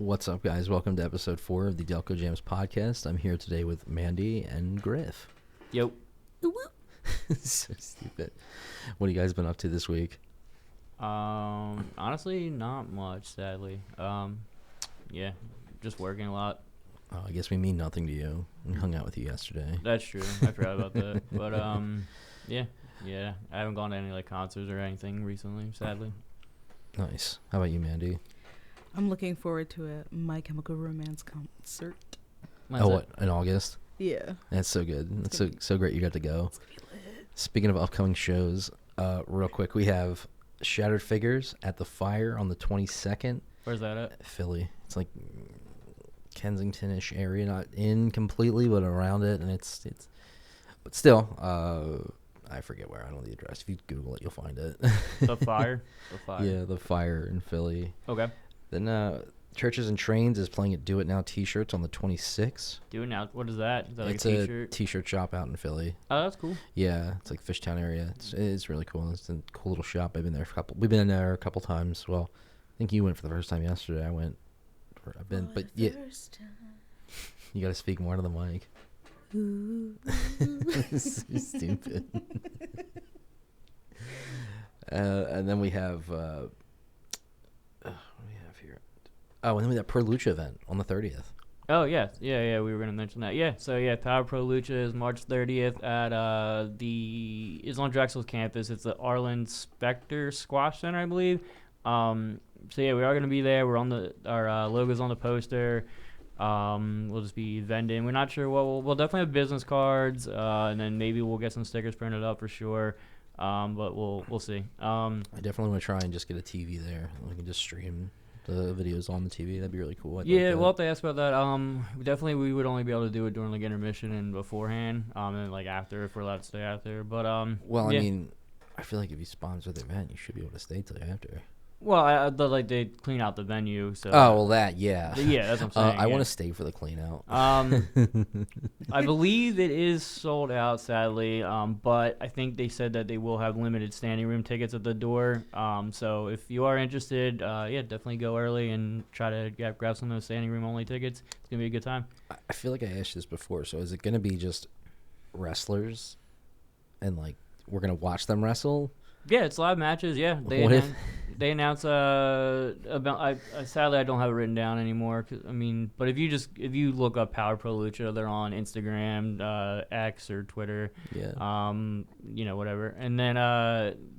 What's up, guys? Welcome to episode 4 of the Delco Jams podcast. I'm here today with Mandie and Griff. Yo. So stupid. What have you guys been up to this week? Honestly, not much, sadly. Yeah, just working a lot. Oh, I guess we mean nothing to you. We hung out with you yesterday. That's true. I forgot about that. But, yeah. I haven't gone to any, concerts or anything recently, sadly. Nice. How about you, Mandie? I'm looking forward to a My Chemical Romance concert. When's What? In August? Yeah. That's so good. That's so great you got to go. It's gonna be lit. Speaking of upcoming shows, real quick, we have Shattered Figures at the Fire on the 22nd. Where's that at? Philly. It's like Kensington-ish area, not in completely, but around it, and it's but still, I forget where. I don't know the address. If you Google it, you'll find it. The Fire? The Fire. Yeah, the Fire in Philly. Okay. Then Churches and Trains is playing at Do It Now T-shirts on the 26th. Do it now. What is that? Is that It's a T-shirt? a T-shirt shop out in Philly. Oh, that's cool. Yeah, it's like Fishtown area. It's really cool. It's a cool little shop. We've been in there a couple times. Well, I think you went for the first time yesterday. But yeah, you got to speak more to the mic. So stupid. And then we have what do we have here? Oh, and then we have Pro Lucha event on the 30th. Oh, yeah. Yeah, we were going to mention that. Yeah, so, Power Pro Lucha is March 30th at it's on Drexel's campus. It's the Arlen Specter Squash Center, I believe. We are going to be there. Our logo's on the poster. We'll just be vending. We're not sure what we'll definitely have business cards, and then maybe we'll get some stickers printed up for sure. But we'll see. I definitely want to try and just get a TV there. We can just stream the videos on the TV. That'd be really cool. We'll have to ask about that. We would only be able to do it during intermission and beforehand, and after if we're allowed to stay after. But I mean, I feel like if you sponsor the event, you should be able to stay till after. Well, they clean out the venue, so. Oh well, that yeah. Yeah, that's what I'm saying. I want to stay for the clean out. I believe it is sold out, sadly. But I think they said that they will have limited standing room tickets at the door. So if you are interested, definitely go early and try to grab some of those standing room only tickets. It's gonna be a good time. I feel like I asked this before. So is it gonna be just wrestlers, and we're gonna watch them wrestle? Yeah, it's live matches. Yeah, they announce about. Sadly I don't have it written down anymore. But if you look up Power Pro Lucha, they're on Instagram, X or Twitter. Yeah. Whatever. And then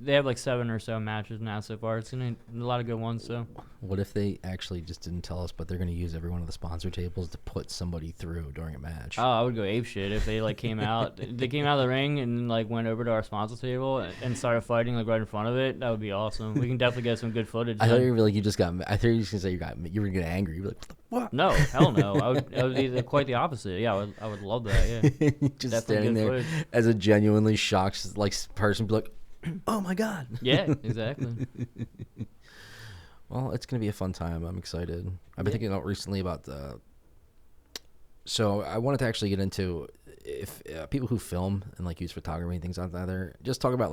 they have 7 or so matches now so far. It's a lot of good ones. So. What if they actually just didn't tell us, but they're gonna use every one of the sponsor tables to put somebody through during a match? Oh, I would go apeshit if they came out. They came out of the ring and went over to our sponsor table and started fighting right in front of it. That would be awesome. We can definitely get some good footage. I thought you were you just got. I thought you were gonna say you were gonna get angry. You'd be like, what the fuck? No, hell no. I would be quite the opposite. Yeah, I would love that. Yeah. Just Definitely standing there footage. as a genuinely shocked person, be like, oh my god. Yeah, exactly. Well, it's gonna be a fun time. I'm excited. I've been thinking recently about the. So I wanted to actually get into if people who film and use photography and things like that. There, just talk about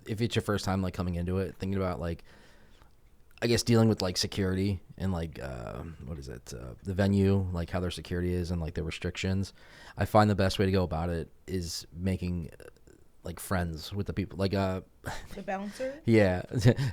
if it's your first time coming into it, thinking about I guess dealing with security and what is it, the venue, how their security is and the restrictions. I find the best way to go about it is making friends with the people The bouncer? Yeah,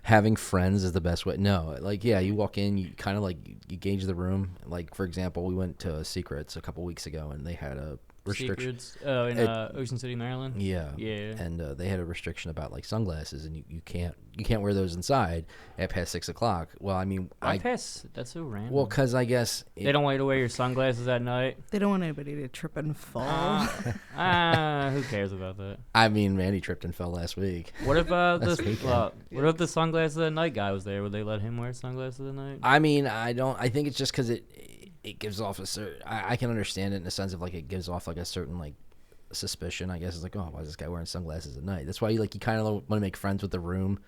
having friends is the best way. No, you walk in, you kind of you gauge the room. For example, we went to Secrets a couple weeks ago, and they had a restriction. Secrets? Oh, in Ocean City, Maryland. Yeah, yeah, and they had a restriction about sunglasses, and you can't wear those inside at past 6 o'clock. Well, I mean, that's so random. Well, because I guess they don't want you to wear your sunglasses at night. They don't want anybody to trip and fall. Who cares about that? I mean, Mandy tripped and fell last week. What if what if the sunglasses at night guy was there? Would they let him wear sunglasses at night? I mean, I don't. I think it's just because it gives off a certain. I can understand it in the sense of it gives off a certain suspicion. I guess it's oh, why is this guy wearing sunglasses at night? That's why you kind of want to make friends with the room,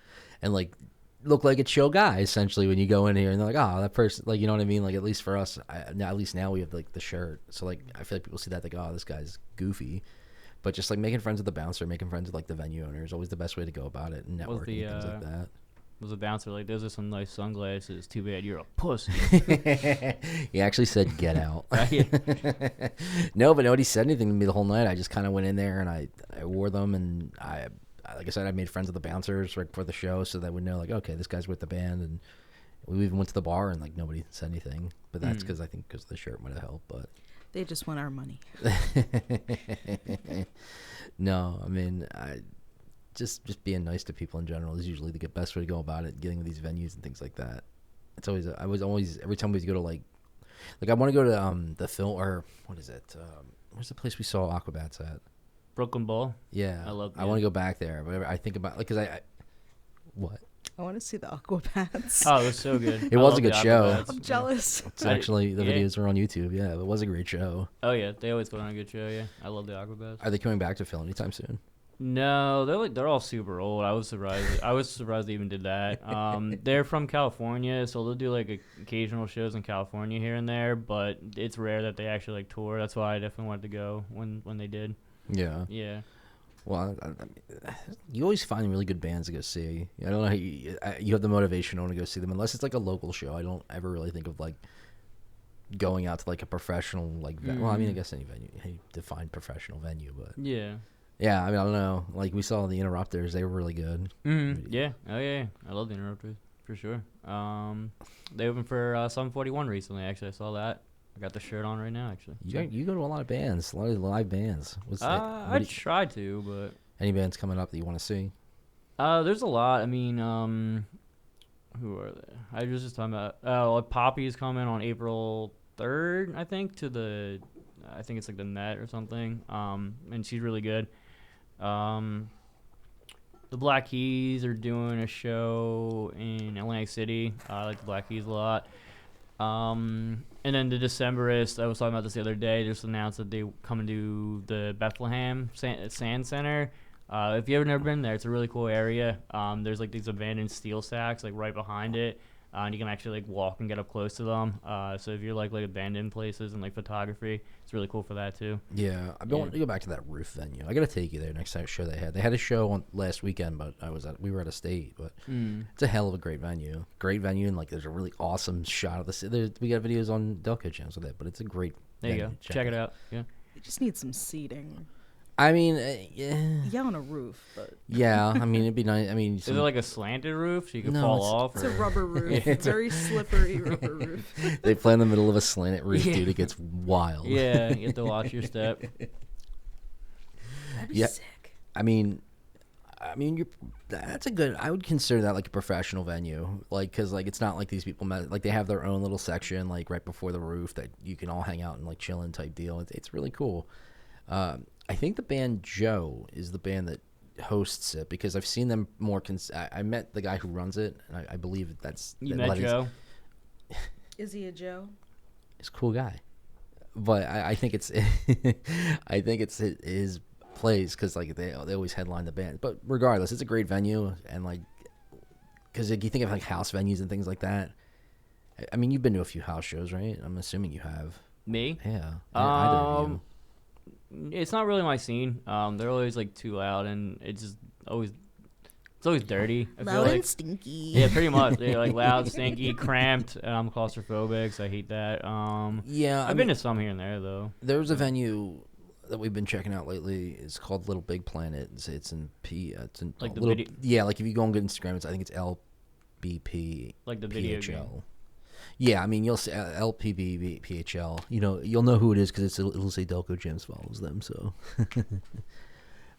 and look like a chill guy essentially when you go in here, and they're oh, that person, you know what I mean? At least for us, at least now we have the shirt, so I feel like people see that oh, this guy's goofy. But just making friends with the bouncer, making friends with the venue owner is always the best way to go about it, and networking and things like that. was a bouncer like, "Those are some nice sunglasses. Too bad you're a pussy." He actually said, "Get out." Yeah. No, but nobody said anything to me the whole night. I just kind of went in there and I wore them, and like I said, I made friends with the bouncers right before the show, so they would know, like, okay, this guy's with the band, and we even went to the bar and like nobody said anything. But that's because because the shirt might have helped. But They just want our money. no, I mean, just being nice to people in general is usually the best way to go about it. Getting to these venues and things like that. It's always I was always every time we go to like I want to go to the film, or what is it? Where's the place we saw Aquabats at? Brooklyn Ball. Yeah, I love. I want to go back there. But I think about because what? I want to see the Aquabats. Oh, it was so good. It was a good show. Aquabats. I'm jealous. It's actually the Yeah. videos are on YouTube. Yeah, it was a great show. Oh yeah, they always put on a good show. Yeah, I love the Aquabats. Are they coming back to film anytime soon? No, they're all super old. I was surprised they even did that. They're from California, so they'll do like occasional shows in California here and there, but it's rare that they actually like tour. That's why I definitely wanted to go when they did. Yeah. Yeah. Well, you always find really good bands to go see. I don't know how you have the motivation to want to go see them unless it's like a local show. I don't ever really think of like going out to like a professional like. Well, I mean, I guess any venue. How you define professional venue, but Yeah. yeah. I mean, I don't know. Like we saw the Interrupters; they were really good. Yeah. Oh yeah. I love the Interrupters for sure. They opened for 741 recently. Actually, I saw that. I got the shirt on right now. Actually. You go to a lot of bands, a lot of live bands. I try to, but any bands coming up that you want to see? there's a lot. I mean, who are they? I was just talking about. Poppy's coming on April 3rd, I think, I think it's like the Net or something. And she's really good. The Black Keys are doing a show in Atlantic City. I like the Black Keys a lot. And then the Decemberists, I was talking about this the other day, just announced that they come to the Bethlehem Sand Center. If you've never been there, it's a really cool area. There's like these abandoned steel stacks like right behind it, and you can actually like walk and get up close to them. So if you're like abandoned places and like photography, it's really cool for that too. Yeah, I've been wanting to go back to that Roof venue. I got to take you there next time show they had. They had a show on last weekend, but we were at a state. But it's a hell of a great venue, and like there's a really awesome shot of the city. We got videos on Delco channels with it, but it's a great. There you venue. go, check it out. Yeah. You just need some seating. I mean, yeah. Yeah, on a roof, but Yeah, I mean, it'd be nice. I mean, Is it like a slanted roof so you can No, fall it's- off? it's a or- rubber roof. Very slippery rubber roof. they play in the middle of a slanted roof, Yeah. dude. It gets wild. Yeah, you have to watch your step. That'd be Yeah. sick. I mean, that's a good. I would consider that like a professional venue, like because like it's not like these people like they have their own little section like right before the roof that you can all hang out and like chill in type deal. It's really cool. I think the band Joe is the band that hosts it because I've seen them more. I met the guy who runs it, and I believe that's You met Joe? Is he a Joe? He's a cool guy, but I think it's I think it's his place because like they always headline the band. But regardless, it's a great venue and like because like, you think of like house venues and things like that. I mean, you've been to a few house shows, right? I'm assuming you have. Me? Yeah. Either of you. It's not really my scene. They're always like too loud, and it's always dirty. I feel Loud like. and stinky. Yeah, pretty much. They're like loud, stinky, cramped. And I'm claustrophobic, so I hate that. Yeah, I've been to some here and there though. There's a venue that we've been checking out lately. It's called Little Big Planet. It's in it's in Like the little, video- yeah. Like if you go on Instagram, I think it's LBP. Like the video game. PHL. Yeah, I mean you'll see LPB PHL. You'll know who it is because it'll say Delco Gyms follows them. So,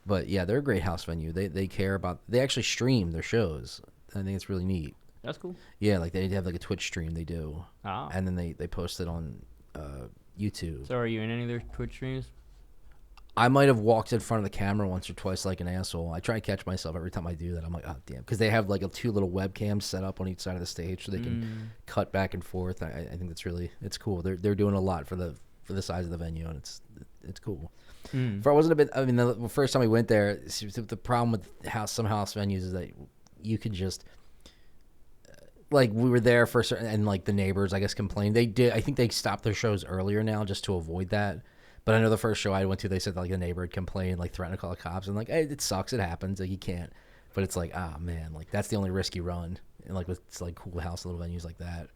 but yeah, they're a great house venue. They care about. They actually stream their shows. I think it's really neat. That's cool. Yeah, like they have like a Twitch stream they do, Ah. and then they post it on YouTube. So are you in any of their Twitch streams? I might have walked in front of the camera once or twice like an asshole. I try to catch myself every time I do that. I'm like, oh, damn. Because they have like two little webcams set up on each side of the stage so they can cut back and forth. I think it's cool. They're doing a lot for the size of the venue, and it's cool. For I wasn't a bit. I mean, the first time we went there, the problem with some house venues is that you could just like we were there for certain, and like the neighbors, I guess, complained. They did. I think they stopped their shows earlier now just to avoid that. But I know the first show I went to, they said like the neighbor had complained, like threatened to call the cops, and like, hey, it sucks, it happens, like you can't. But it's like, ah, man, like that's the only risk you run. and like with like cool house little venues like that.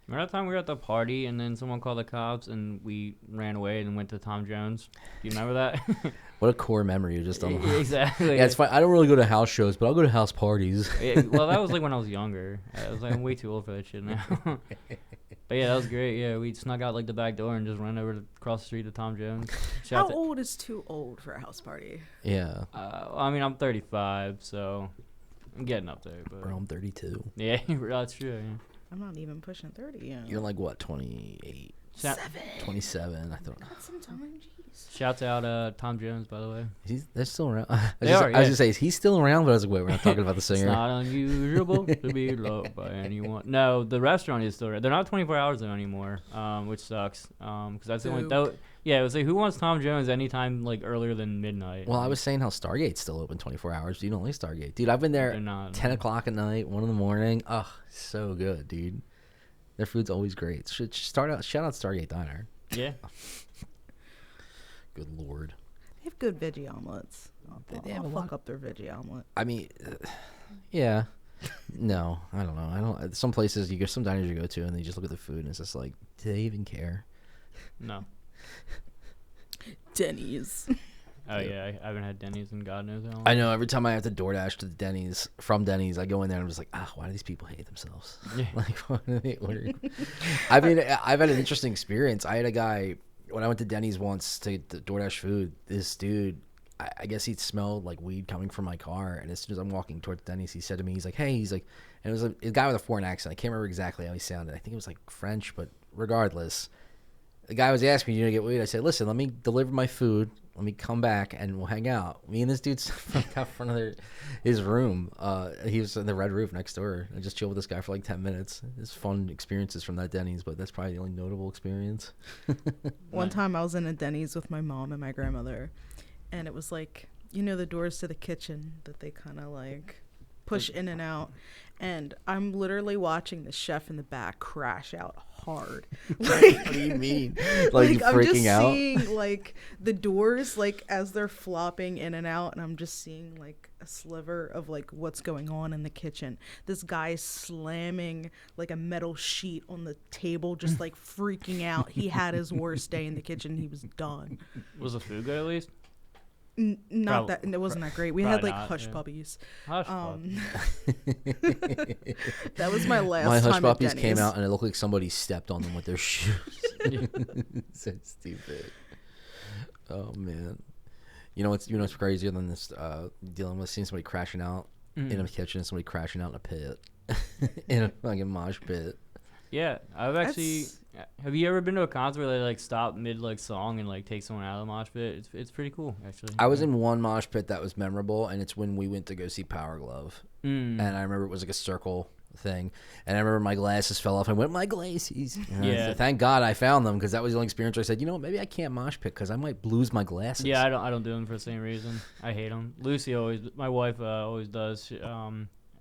Remember that time we were at the party and then someone called the cops and we ran away and went to Tom Jones? Do you remember that? What a core memory you just unlocked. Exactly. Yeah, it's fine. I don't really go to house shows, but I'll go to house parties. Well, that was like when I was younger. I was like, I'm way too old for that shit now. But yeah, that was great. Yeah, we snuck out like the back door and just ran over across the street to Tom Jones. How old is too old for a house party? Yeah. I mean, I'm 35, so I'm getting up there. But Bro, I'm 32. yeah, that's true. Yeah. I'm not even pushing 30 yet. You're like what, 28? 27, I thought. Got some time, jeez. Shouts out Tom Jones, by the way. They're still around. They I was are, going to say, is he still around? But I was like, wait, we're not talking about the singer. It's not unusual to be loved by anyone. No, the restaurant is still. They're not 24 hours though anymore, which sucks. Because that's the only. Yeah, it was like, who wants Tom Jones anytime like earlier than midnight? Well, I was saying how Stargate's still open 24 hours. You don't like Stargate, dude. I've been there 10 o'clock at night, 1 in the morning. Oh, so good, dude. Their food's always great. Shout out Stargate Diner. Yeah. Good lord. They have good veggie omelets. I'll fuck up their veggie omelet. I mean, yeah. No, I don't know. I don't. Some places you go, some diners you go to, and they just look at the food, and it's just like, do they even care? No. Denny's. Oh yeah, I haven't had Denny's in God knows how long. I know. Every time I have to DoorDash to the Denny's from Denny's, I go in there and I'm just like, why do these people hate themselves? Yeah. Like, what are they ordering? I mean, I've had an interesting experience. I had a guy when I went to Denny's once to get the DoorDash food. This dude, I guess he smelled like weed coming from my car, and as soon as I'm walking towards Denny's, he said to me, he's like, "Hey," he's like, and it was a guy with a foreign accent. I can't remember exactly how he sounded. I think it was like French, but regardless. The guy was asking me, "You gonna get weed?" I said, "Listen, let me deliver my food. Let me come back and we'll hang out." Me and this dude out front of his room. He was in the Red Roof next door. I just chilled with this guy for like 10 minutes. It's fun experiences from that Denny's, but that's probably the only notable experience. One time I was in a Denny's with my mom and my grandmother, and it was like, you know, the doors to the kitchen that they kind of like push in and out. And I'm literally watching the chef in the back crash out hard. Like, what do you mean? Like I'm freaking just out? seeing like the doors like as they're flopping in and out, and I'm just seeing like a sliver of like what's going on in the kitchen. This guy's slamming like a metal sheet on the table, just like freaking out. He had his worst day in the kitchen. He was done. Was the food good at least? Not that it wasn't that great. We had like not, hush yeah. puppies. Hush puppies. That was my last My time hush at puppies Denny's. came out and it looked like somebody stepped on them with their shoes. So stupid. Oh man. You know what's crazier than this? Dealing with seeing somebody crashing out in a kitchen, and somebody crashing out in a pit, in a fucking mosh pit. Yeah, I've actually. Have you ever been to a concert where they like stop mid like song and like take someone out of the mosh pit? It's pretty cool actually. I was in one mosh pit that was memorable, and it's when we went to go see Power Glove, and I remember it was like a circle thing, and I remember my glasses fell off. I went, my glasses. Yeah. Thank God I found them, because that was the only experience where I said, you know what, maybe I can't mosh pit because I might lose my glasses. Yeah, I don't do them for the same reason. I hate them. Lucy my wife always does.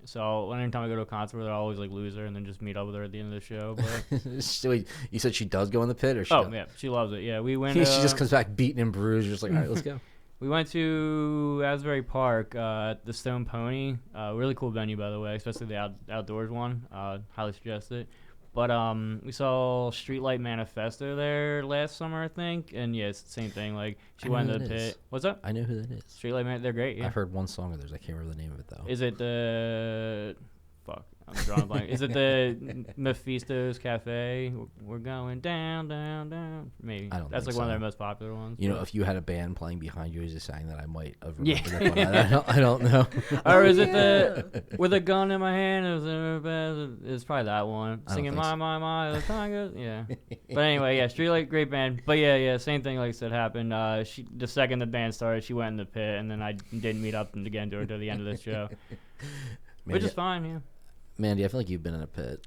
So anytime I go to a concert, they're always like loser, and then just meet up with her at the end of the show. But So you said she does go in the pit, or she oh don't? yeah, she loves it. Yeah, we went. She just comes back beaten and bruised. You're just like, all right, let's go. We went to Asbury Park at the Stone Pony. Really cool venue, by the way, especially the outdoors one. Highly suggest it. But we saw Streetlight Manifesto there last summer, I think. And yeah, it's the same thing. Like, she went in the pit. What's up? I know who that is. Streetlight Man, they're great. Yeah. I've heard one song of theirs. I can't remember the name of it, though. Is it the... Fuck. I'm drawing a blank. Is it the Mephisto's Cafe? We're going down, down, down. Maybe. I don't That's think like one of so. their most popular ones. You know, if you had a band playing behind you as you sang that, I might have Yeah. remembered that one. I don't know. Or is it the with a gun in my hand? It's probably that one. I don't Singing think so. my, the time goes. Yeah. But anyway, yeah, Streetlight, great band. But yeah, same thing like I said happened. The second the band started, she went in the pit, and then I didn't meet up again to her till the end of the show, which is fine. Yeah. Mandie, I feel like you've been in a pit.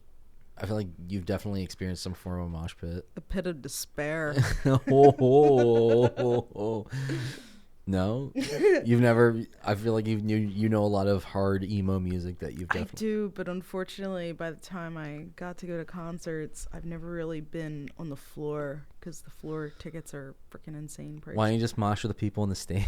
I feel like you've definitely experienced some form of mosh pit. A pit of despair. No, you've never. I feel like you know a lot of hard emo music that you've I definitely. do, but unfortunately, by the time I got to go to concerts, I've never really been on the floor because the floor tickets are freaking insane price. Why don't you just mosh with the people in the stand?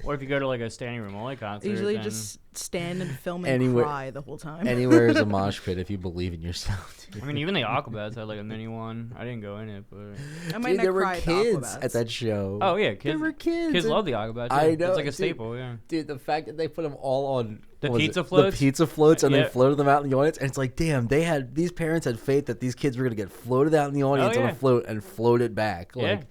Or if you go to like a standing room only concert, Usually then... just stand and film and Anywhere- cry the whole time. Anywhere is a mosh pit if you believe in yourself. Dude. I mean, even the Aquabats had like a mini one. I didn't go in it, but I might Dude, not there were cry at the kids Aquabats. at that show. oh yeah, there kids. were kids. Kids and- love the Aquabats. I Yeah. know, It's like a dude. staple. Yeah. Dude, the fact that they put them all on The what was pizza it? floats? The pizza floats, and Yeah. they floated them out in the audience. And it's like, damn, these parents had faith that these kids were gonna get floated out in the audience on yeah. a float and floated back. Yeah. Like,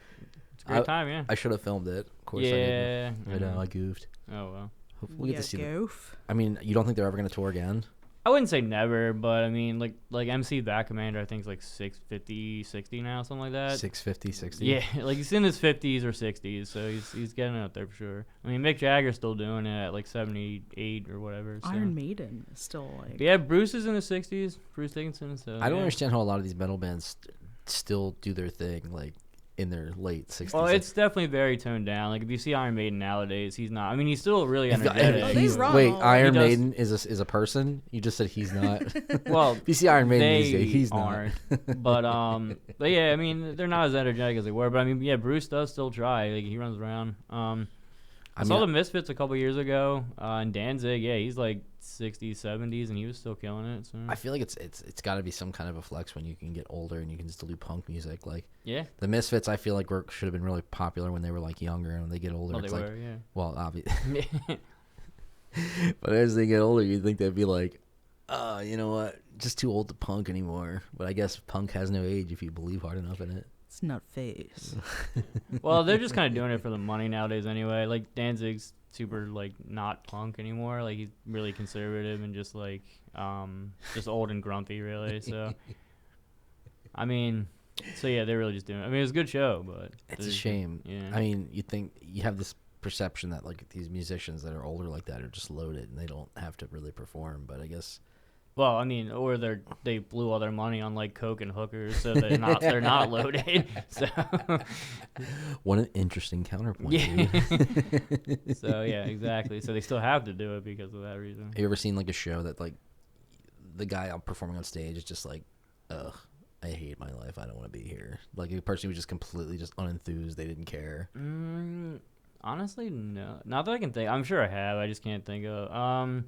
It's a great time. Yeah. I should have filmed it. Of course, Yeah. I didn't. I know, I goofed. Oh well. Hopefully, we get to see them. goof. I mean, you don't think they're ever gonna tour again? I wouldn't say never, but I mean, like MC Back Commander, I think is like 650, 60 now, something like that. 650, 60. Yeah, like he's in his 50s or 60s, so he's getting up there for sure. I mean, Mick Jagger's still doing it at like 78 or whatever. So. Iron Maiden is still like. But yeah, Bruce is in his 60s. Bruce Dickinson. So I don't yeah. understand how a lot of these metal bands still do their thing, like in their late 60s. Well, Like, it's definitely very toned down. Like if you see Iron Maiden nowadays, he's not. I mean, he's still really he's not- energetic. They he's- run wait, all- Iron He does- Maiden is a person? You just said he's not. Well, If you see Iron Maiden these they days, he's aren't. not. But yeah, I mean, they're not as energetic as they were. But I mean, yeah, Bruce does still try. Like he runs around. I saw the Misfits a couple years ago, and Danzig. Yeah, he's like 60s, 70s, and he was still killing it. So. I feel like it's got to be some kind of a flex when you can get older and you can still do punk music. Like Yeah, the Misfits, I feel like should have been really popular when they were like younger, and when they get older, well, it's they like, were. Yeah. well, obviously. But as they get older, you'd think they'd be like, you know what, just too old to punk anymore. But I guess punk has no age if you believe hard enough in it. It's not face. Well, they're just kind of doing it for the money nowadays anyway. Like Danzig's super like not punk anymore. Like he's really conservative and just like just old and grumpy really. So I mean, so yeah, they're really just doing it. I mean, it was a good show, but It's a shame. Yeah. I mean, you think you have this perception that like these musicians that are older like that are just loaded and they don't have to really perform. But I guess Well, I mean, or they blew all their money on like coke and hookers, so they're not loaded. So what an interesting counterpoint. yeah. Dude. So yeah, exactly. So they still have to do it because of that reason. Have you ever seen like a show that like the guy out performing on stage is just like, ugh, I hate my life. I don't want to be here. Like a person who was just completely just unenthused. They didn't care. Honestly, no. Not that I can think. I'm sure I have. I just can't think of.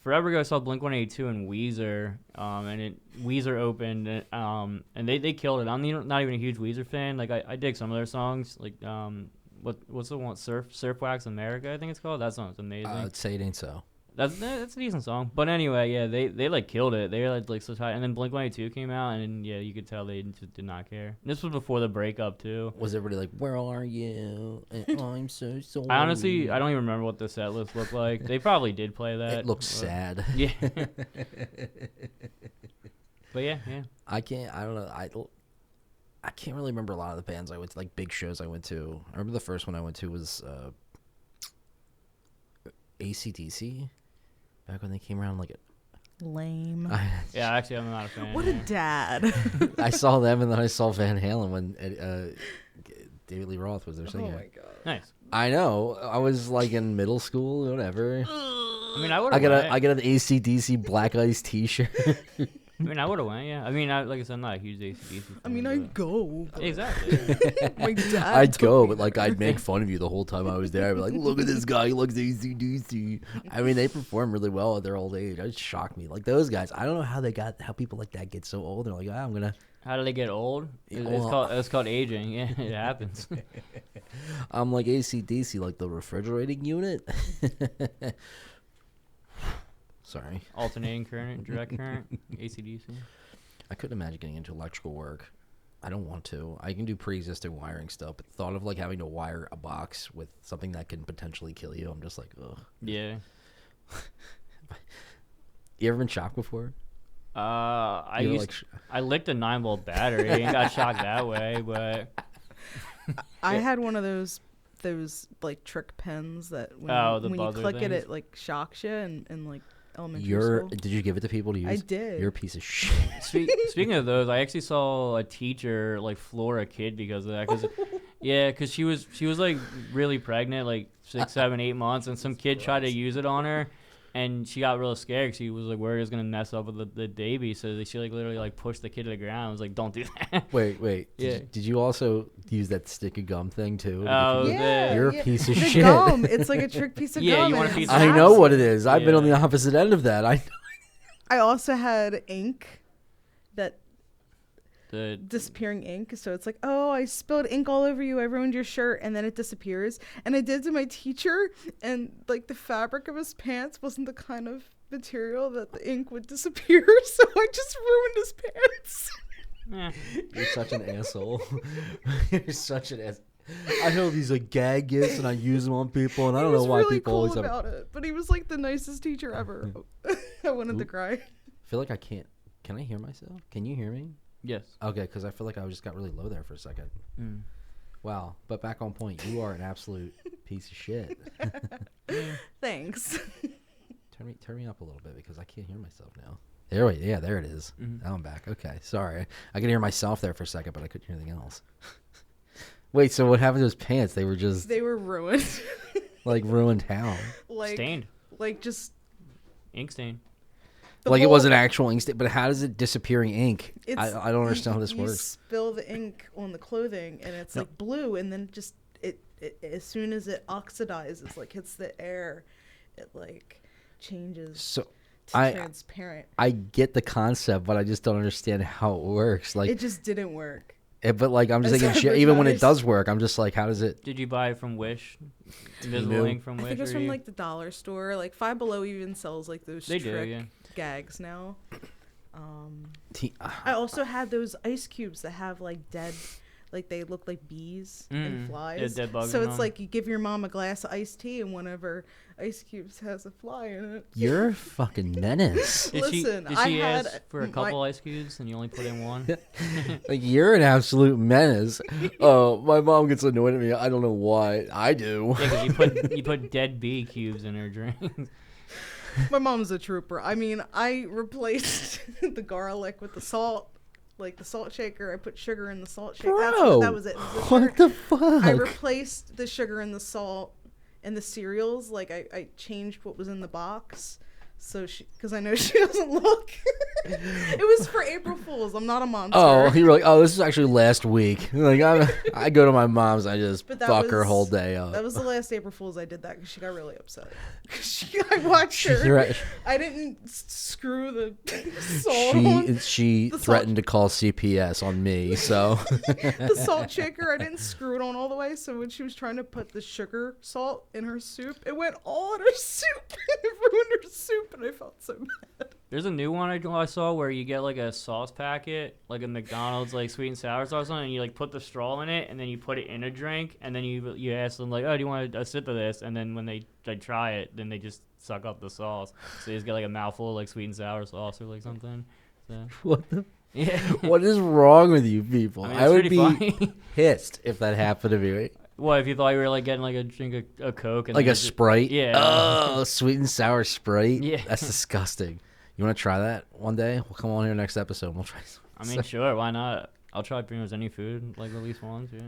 Forever ago, I saw Blink-182 and Weezer, and Weezer opened, and they killed it. I'm not even a huge Weezer fan. Like I dig some of their songs. Like what's the one? Surf Wax America, I think it's called. That song's amazing. I'd say it ain't so. That's a decent song. But anyway, yeah, they like killed it. They were like so tight. And then Blink-182 came out, and yeah, you could tell they just did not care. And this was before the breakup too. Was everybody like, where are you? And I'm so sorry. I honestly, I don't even remember what the set list looked like. They probably did play that. It looks but- sad. Yeah. But yeah. I don't know. I can't really remember a lot of the bands I went to, like big shows I went to. I remember the first one I went to was AC/DC. Back when they came around, like Lame. Yeah, actually, I'm not a fan. What a yeah. dad. I saw them, and then I saw Van Halen when David Lee Roth was their Oh singer. my god. Nice. I know. I was like in middle school, whatever. I mean, I would I have got went. an AC/DC Black Ice T-shirt. I mean, I would have went, yeah. I mean, like I said, I'm not a huge AC/DC fan. I mean, I'd go. but Exactly. My dad. I'd took go, me but like there. I'd make fun of you the whole time I was there. I'd be like, "Look at this guy, he looks AC/DC." I mean, they perform really well at their old age. It shocked me. Like those guys, I don't know how people like that get so old. They're like, I'm gonna. How do they get old? Yeah, It's well- called aging. Yeah, it happens. I'm like AC/DC, like the refrigerating unit. Sorry, Alternating current, direct current, AC/DC. I couldn't imagine getting into electrical work. I don't want to. I can do pre-existing wiring stuff, but the thought of like having to wire a box with something that can potentially kill you, I'm just like, ugh. Yeah. You ever been shocked before? I licked a 9-volt battery and got shocked that way, but I had one of those like trick pens that when, the when you buzzer click it, things? it like shocks you in like elementary school. Did you give it to people to use? I did. You're a piece of shit. Speaking of those, I actually saw a teacher like floor a kid because of that. Because she was like really pregnant, like 6, 7, 8 months, and some kid tried to use it on her, And she got real scared. She was like worried it was gonna mess up with the baby. So she like literally like pushed the kid to the ground. I was like, "Don't do that." Wait. Yeah. Did you also use that stick of gum thing too? Oh, You're a piece of the shit. Gum. It's like a trick piece of Yeah, gum. you want and a piece it's of- I know what it acid. is. I've been on the Yeah. opposite end of that. I also had ink, that The disappearing ink. So it's like, oh, I spilled ink all over you. I ruined your shirt, and then it disappears. And I did to my teacher, and like the fabric of his pants wasn't the kind of material that the ink would disappear. So I just ruined his pants. You're such an asshole. You're such an ass. I know these like gag gifts and I use them on people, and I don't know why really people cool always have. about it, but he was like the nicest teacher ever. I wanted to cry. I feel like I can't. Can I hear myself? Can you hear me? yes. Okay, because I feel like I just got really low there for a second. Mm. Wow, but back on point. You are an absolute piece of shit. Thanks. Turn me up a little bit because I can't hear myself now. There it is. Mhm. Now I'm back. Okay, sorry. I could hear myself there for a second, but I couldn't hear anything else. Wait, so what happened to his pants? They were just They were ruined. like ruined how? like Stained. like just Ink stain. the Like it whole- was an actual ink stain, but how does it disappearing ink? It's- I don't understand how this you works. spill the ink on the clothing and it's No. like blue, and then just it as soon as it oxidizes, like hits the air, it like changes So to I- transparent. I get the concept, but I just don't understand how it works. Like, It just didn't work. but like I'm just As thinking, shit, even when it advertised. does work, I'm just like, how does it? Did you buy it from Wish? Invisible Temu? ink from I Wish? think it's or from you- like the dollar store. Like Five Below even sells like those They do, trick yeah. gags now. T- I also had those ice cubes that have like dead, like they look like bees and flies. dead bugs So in it's them. like you give your mom a glass of iced tea, and one of her ice cubes has a fly in it. You're a fucking menace. Did Listen, she I ask had for a my- couple ice cubes and you only put in one? Like you're an absolute menace. Oh, my mom gets annoyed at me. I don't know why. I do. Yeah, because you put dead bee cubes in her drink. My mom's a trooper. I mean, I replaced the garlic with the salt, like the salt shaker. I put sugar in the salt shaker. Bro, That was it. It was the what sugar. the fuck? I replaced the sugar and the salt and the cereals. Like I changed what was in the box, so because I know she doesn't look. It was for April Fools. I'm not a monster. Oh, you were like, oh, this is actually last week. Like I go to my mom's, I just But that fuck her was- whole day up. That was the last April Fools I did that because she got really upset. I watched her. You're right. I didn't screw the salt on She The salt- threatened to call CPS on me. So the salt shaker. I didn't screw it on all the way. So when she was trying to put the sugar salt in her soup, it went all in her soup. It ruined her soup, and I felt so bad. There's a new one I saw where you get like a sauce packet, like a McDonald's like sweet and sour sauce on it, and you like put the straw in it, and then you put it in a drink, and then you ask them like, oh, do you want a sip of this? And then when they try it, then they just suck up the sauce. So you just get like a mouthful of like sweet and sour sauce or like something. So what the? yeah. What is wrong with you people? I mean, I it's would pretty be funny. pissed if that happened to me. What if you thought you were like getting like a drink of Coke and Like then a it just- Sprite? Yeah. Oh, sweet and sour Sprite? Yeah. That's disgusting. You want to try that one day? We'll come on here next episode and we'll try some. I mean, sure, why not? I'll try pretty much any food, like at least once, yeah.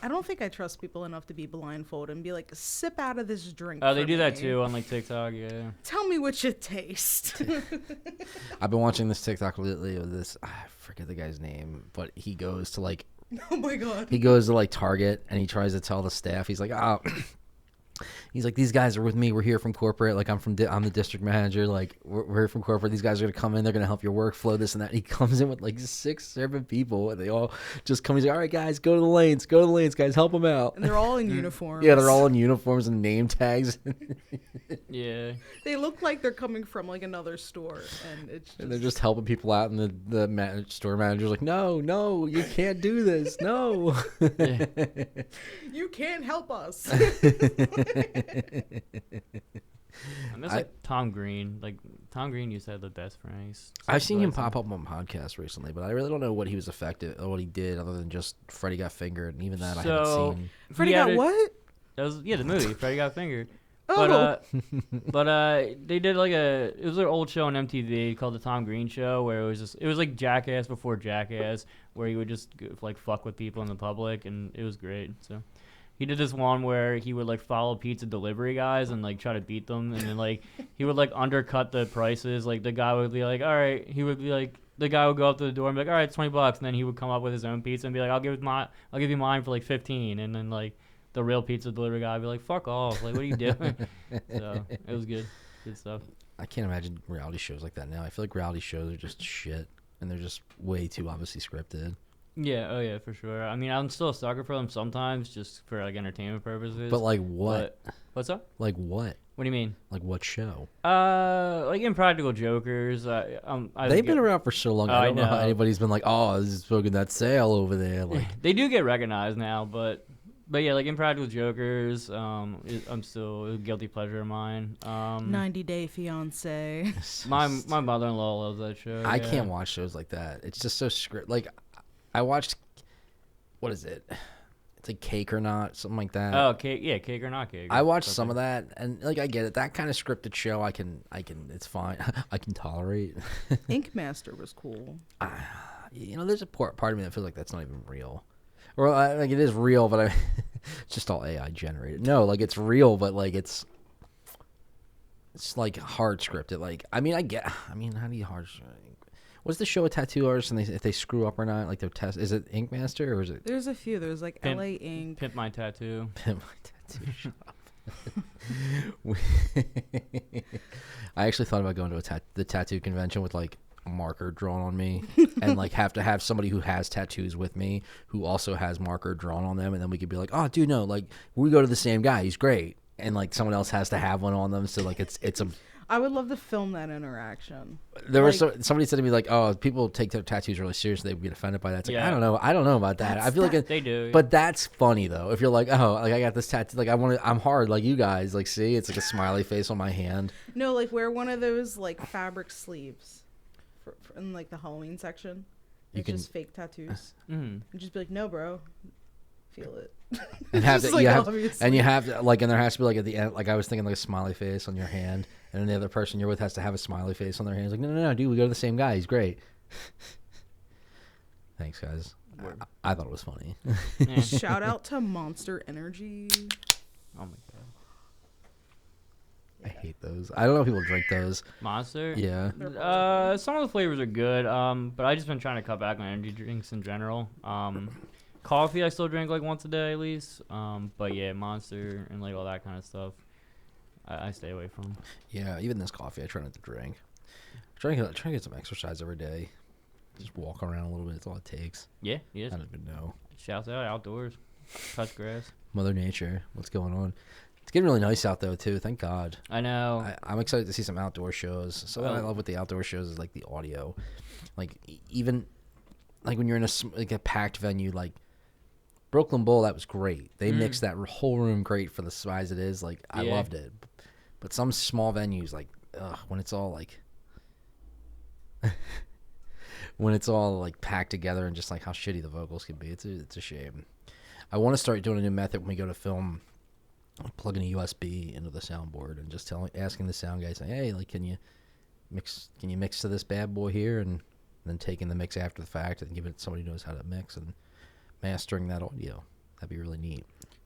I don't think I trust people enough to be blindfolded and be like, sip out of this drink. Oh, they for do that me. too on like TikTok, yeah. Tell me what you taste. I've been watching this TikTok lately of this. I forget the guy's name, but he goes to like Oh my god. Target and he tries to tell the staff. He's like, oh. He's like, these guys are with me. We're here from corporate. Like, I'm the district manager. Like, we're here from corporate. These guys are gonna come in. They're gonna help your workflow. This and that. He comes in with like 6, 7 people, and they all just come. He's like, all right, guys, go to the lanes, guys, help them out. And they're all in uniforms. Yeah, they're all in uniforms and name tags, Yeah. They look like they're coming from like another store, and it's just, and they're just helping people out. And the store manager's like, no, you can't do this, no. Yeah. you can't help us. I miss like Tom Green. Like Tom Green used to have the best franks. I've seen him pop up on podcasts recently, but I really don't know what he was effective or what he did other than just Freddie got fingered, and even that I haven't So- seen. Freddie He had got a- what? That was the movie. Freddie got fingered. Oh. But they did like it was an old show on MTV called the Tom Green Show where it was like Jackass before Jackass where he would just like fuck with people in the public and it was great. So He did this one where he would like follow pizza delivery guys and like try to beat them, and then like he would like undercut the prices. Like the guy would be like, all right, he would be like, the guy would go up to the door and be like, all right, it's $20, and then he would come up with his own pizza and be like, I'll give you mine for like 15, and then like the real pizza delivery guy would be like, fuck off, like what are you doing? So it was good stuff. I can't imagine reality shows like that now. I feel like reality shows are just shit, and they're just way too obviously scripted. Yeah, oh yeah, for sure. I mean, I'm still a sucker for them sometimes, just for like entertainment purposes. But like what? What's up? Like what? What do you mean? Like what show? Like Impractical Jokers. They've been around for so long. I don't know how anybody's been like, oh, this is fucking that sale over there. Like they do get recognized now, but yeah, like Impractical Jokers. I'm still a guilty pleasure of mine. 90 Day Fiance. My mother-in-law loves that show. I can't watch shows like that. It's just so script. Like I watched, what is it? It's like Cake or Not, something like that. Oh, Cake or Not Cake. I watched some of that, and like I get it. That kind of scripted show, I can. It's fine. I can tolerate. Ink Master was cool. There's a part of me that feels like that's not even real. Or like it is real, but it's just all AI generated. No, like it's real, but like it's like hard scripted. Like how do you hard? What's the show with tattoo artists and if they screw up or not? Like their test, is it Ink Master or is it? There's a few. There's like LA Ink. Pimp My Tattoo. Pimp My Tattoo shop. I actually thought about going to the tattoo convention with like a marker drawn on me and like have to have somebody who has tattoos with me who also has marker drawn on them, and then we could be like, oh dude, no, like we go to the same guy, he's great, and like someone else has to have one on them, so like it's a. I would love to film that interaction. There was somebody said to me like, "Oh, people take their tattoos really seriously. They would get offended by that." It's like, I don't know about that. I feel like they do, but that's funny though. If you're like, "Oh, like I got this tattoo, like I'm hard like you guys." Like, see, it's like a smiley face on my hand. No, like wear one of those like fabric sleeves, for in like the Halloween section. It's just fake tattoos. And just be like, "No, bro, feel it." And have to, like, you have to like, and there has to be like at the end, like I was thinking like a smiley face on your hand. And then the other person you're with has to have a smiley face on their hands. Like, no, dude, we go to the same guy. He's great. Thanks, guys. I thought it was funny. Yeah. Shout out to Monster Energy. Oh, my God. I hate those. I don't know if people drink those. Monster? Yeah. Some of the flavors are good, but I just been trying to cut back on energy drinks in general. Coffee I still drink like once a day at least. But yeah, Monster and like all that kind of stuff. I stay away from. Yeah, even this coffee I try not to drink. Try to get some exercise every day. Just walk around a little bit. That's all it takes. Yeah, yes. I don't even know. Shouts out outdoors. Touch grass. Mother Nature. What's going on? It's getting really nice out though too. Thank God. I know. I'm excited to see some outdoor shows. So what I love with the outdoor shows is like the audio. Like even like when you're in a packed venue like Brooklyn Bowl, that was great. They mixed that whole room great for the size it is. Like I loved it. But some small venues, like when it's all like packed together and just like how shitty the vocals can be, it's a shame. I want to start doing a new method when we go to film, like plugging a USB into the soundboard and just asking the sound guy, saying, "Hey, like, can you mix to this bad boy here?" And then taking the mix after the fact and giving it to somebody who knows how to mix and mastering that audio. That'd be really neat.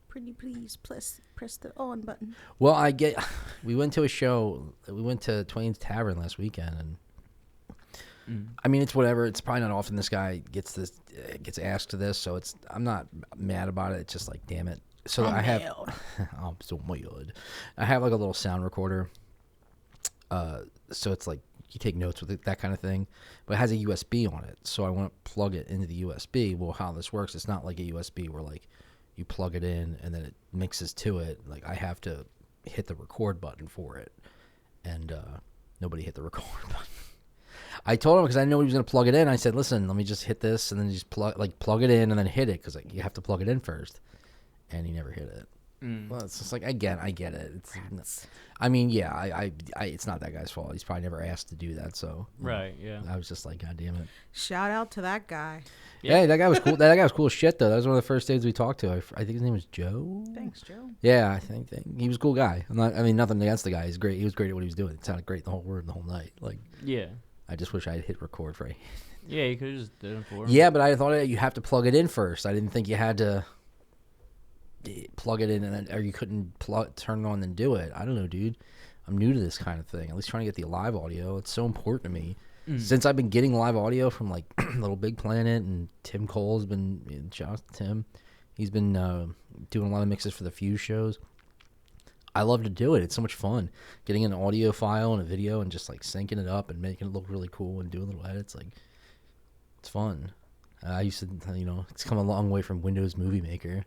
Pretty please press the on button. Well, we went to a show. We went to Twain's Tavern last weekend, and I mean, it's whatever. It's probably not often this guy gets asked to this, so I'm not mad about it. It's just like, damn it. So I'm so mad. I have like a little sound recorder. So it's like you take notes with it, that kind of thing, but it has a USB on it. So I want to plug it into the USB. Well, how this works, it's not like a USB where like you plug it in and then it mixes to it. Like I have to hit the record button for it, and nobody hit the record button. I told him because I know he was going to plug it in. I said, "Listen, let me just hit this and then just plug it in and then hit it because like, you have to plug it in first." And he never hit it. Well, it's just like I get it. I mean, yeah, I it's not that guy's fault. He's probably never asked to do that. So right, yeah. I was just like, God damn it. Shout out to that guy. Yeah. Hey, that guy was cool. That guy was cool as shit though. That was one of the first dudes we talked to. I think his name was Joe. Thanks, Joe. Yeah, I think he was a cool guy. Nothing against the guy. He's great. He was great at what he was doing. It sounded great the whole night. Like, yeah. I just wish I had hit record for it. Yeah, you could have just did it for him. Yeah, but I thought you have to plug it in first. I didn't think you had to. plug it in, or you couldn't turn it on and do it. I don't know, dude. I'm new to this kind of thing. At least trying to get the live audio. It's so important to me. Since I've been getting live audio from like Little Big Planet, and Tim Cole's been, shout out to Tim. He's been doing a lot of mixes for the Fuse shows. I love to do it. It's so much fun getting an audio file and a video and just like syncing it up and making it look really cool and doing little edits. Like, it's fun. I used to, it's come a long way from Windows Movie Maker.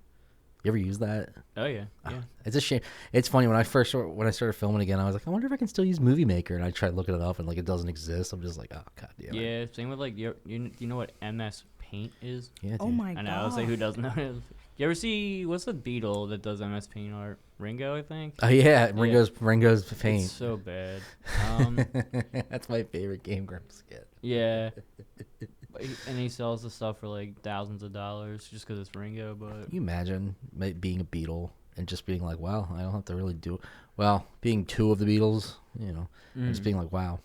You ever use that? Oh yeah, yeah. It's a shame. It's funny when I started filming again. I was like, I wonder if I can still use Movie Maker, and I tried looking it up, and like it doesn't exist. I'm just like, oh god damn it. Yeah, same with like you know what MS Paint is? Yeah, dude. Oh my god. I know. I was like, who doesn't know? You ever see what's the Beatle that does MS Paint art? Ringo, I think. Oh yeah, Ringo's Paint. It's so bad. That's my favorite Game Grumps skit. Yeah. And he sells the stuff for like thousands of dollars just because it's Ringo. But Can you imagine being a Beatle and just being like, wow, I don't have to really do. Well, being two of the Beatles, and just being like, wow,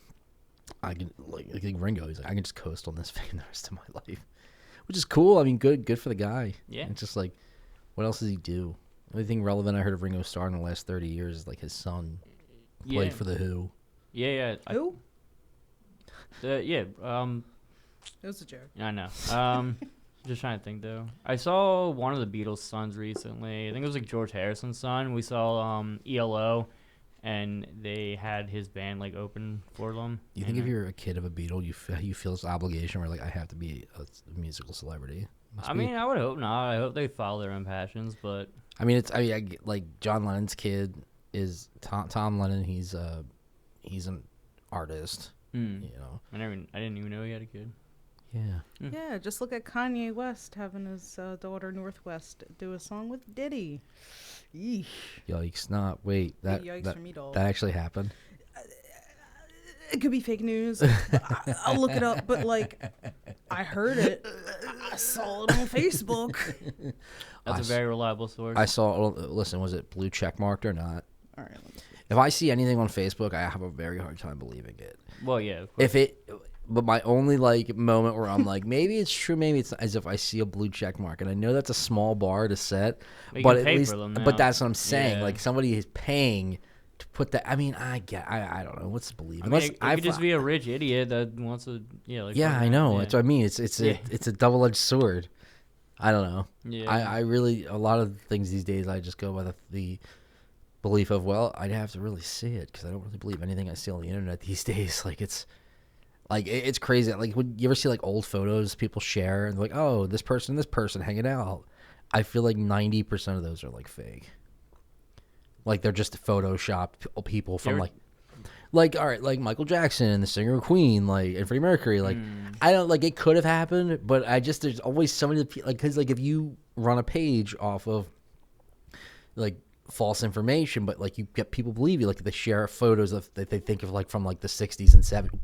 I can like Ringo. He's like, I can just coast on this fame the rest of my life, which is cool. I mean, good for the guy. Yeah. It's just like, what else does he do? The only thing relevant I heard of Ringo Starr in the last 30 years is like his son played for the Who. Yeah. Who? Yeah. It was a joke. I know. Just trying to think though. I saw one of the Beatles' sons recently. I think it was like George Harrison's son. We saw ELO, and they had his band like open for them. You think if you're a kid of a Beatle, you feel this obligation where like I have to be a musical celebrity? I mean, I would hope not. I hope they follow their own passions, but I mean, like John Lennon's kid is Tom Lennon. He's an artist. I didn't even know he had a kid. Yeah. Yeah, just look at Kanye West having his daughter Northwest do a song with Diddy. Eesh. Yikes! Not wait. That Yikes for me, dog. That actually happened. It could be fake news. I'll look it up, but like, I heard it. I saw it on Facebook. That's a very reliable source. I saw. Listen, was it blue check marked or not? All right. Let me see. If I see anything on Facebook, I have a very hard time believing it. Well, yeah. Of course. But my only like moment where I'm like, maybe it's true, maybe it's not, as if I see a blue check mark, and I know that's a small bar to set, but at least, but that's what I'm saying. Yeah. Like somebody is paying to put that. I mean, I don't know what's to believe. It could just be a rich idiot that wants to, I know. That's what I mean. It's a double-edged sword. I don't know. Yeah. I really, a lot of things these days I just go by the belief of, well, I'd have to really see it because I don't really believe anything I see on the internet these days. It's crazy. Like, when you ever see like old photos people share and they're like, oh, this person hanging out. I feel like 90% of those are like fake. Like they're just photoshopped people from all right, like Michael Jackson, the singer of Queen, like, and Freddie Mercury. Like, I don't like it could have happened, but there's always so many people. Like, because like if you run a page off of like false information, but like you get people believe you, like they share photos of that they think of like from like the 60s and 70s.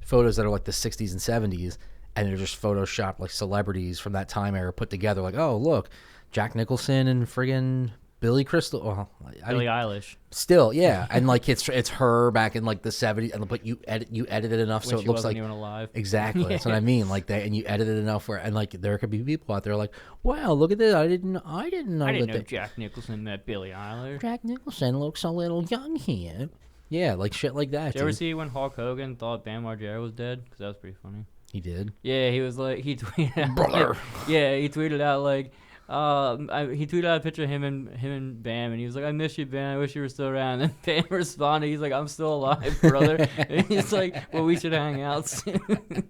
Photos that are like the 60s and 70s, and they're just photoshopped like celebrities from that time era put together. Like, oh, look, Jack Nicholson and friggin' Billy Crystal. Well, Billie Eilish. Still, yeah, and like it's her back in like the 70s, and but you edit it enough when so it looks like even alive. Exactly, that's what I mean. Like that, and you edit it enough where, and like there could be people out there like, wow, look at this. I didn't know Jack Nicholson met Billie Eilish. Jack Nicholson looks a little young here. Yeah, like shit like that. Did you ever see when Hulk Hogan thought Bam Margera was dead? Because that was pretty funny. He did? Yeah, he was like, he tweeted out, brother. He tweeted out like, he tweeted out a picture of him and Bam, and he was like, I miss you, Bam. I wish you were still around. And Bam responded, he's like, I'm still alive, brother. And he's like, well, we should hang out soon.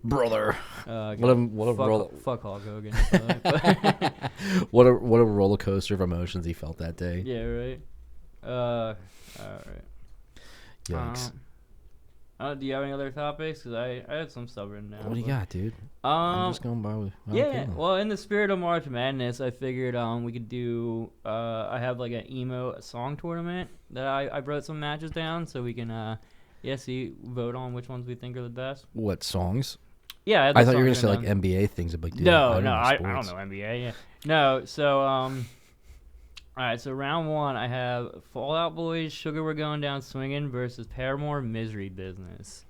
Brother. Fuck Hulk Hogan. What a roller coaster of emotions he felt that day. Yeah, right. All right. Yikes. Do you have any other topics? Because I had some stuff written down. What do you got, dude? I'm just going by with well, in the spirit of March Madness, I figured we could do I have like an emo song tournament that I wrote some matches down so we can vote on which ones we think are the best. What songs? Yeah, I thought you were gonna say like NBA things, but no, I don't know NBA. Yeah, no. So all right, so round one, I have Fallout Boys, Sugar We're Going Down Swinging versus Paramore, Misery Business.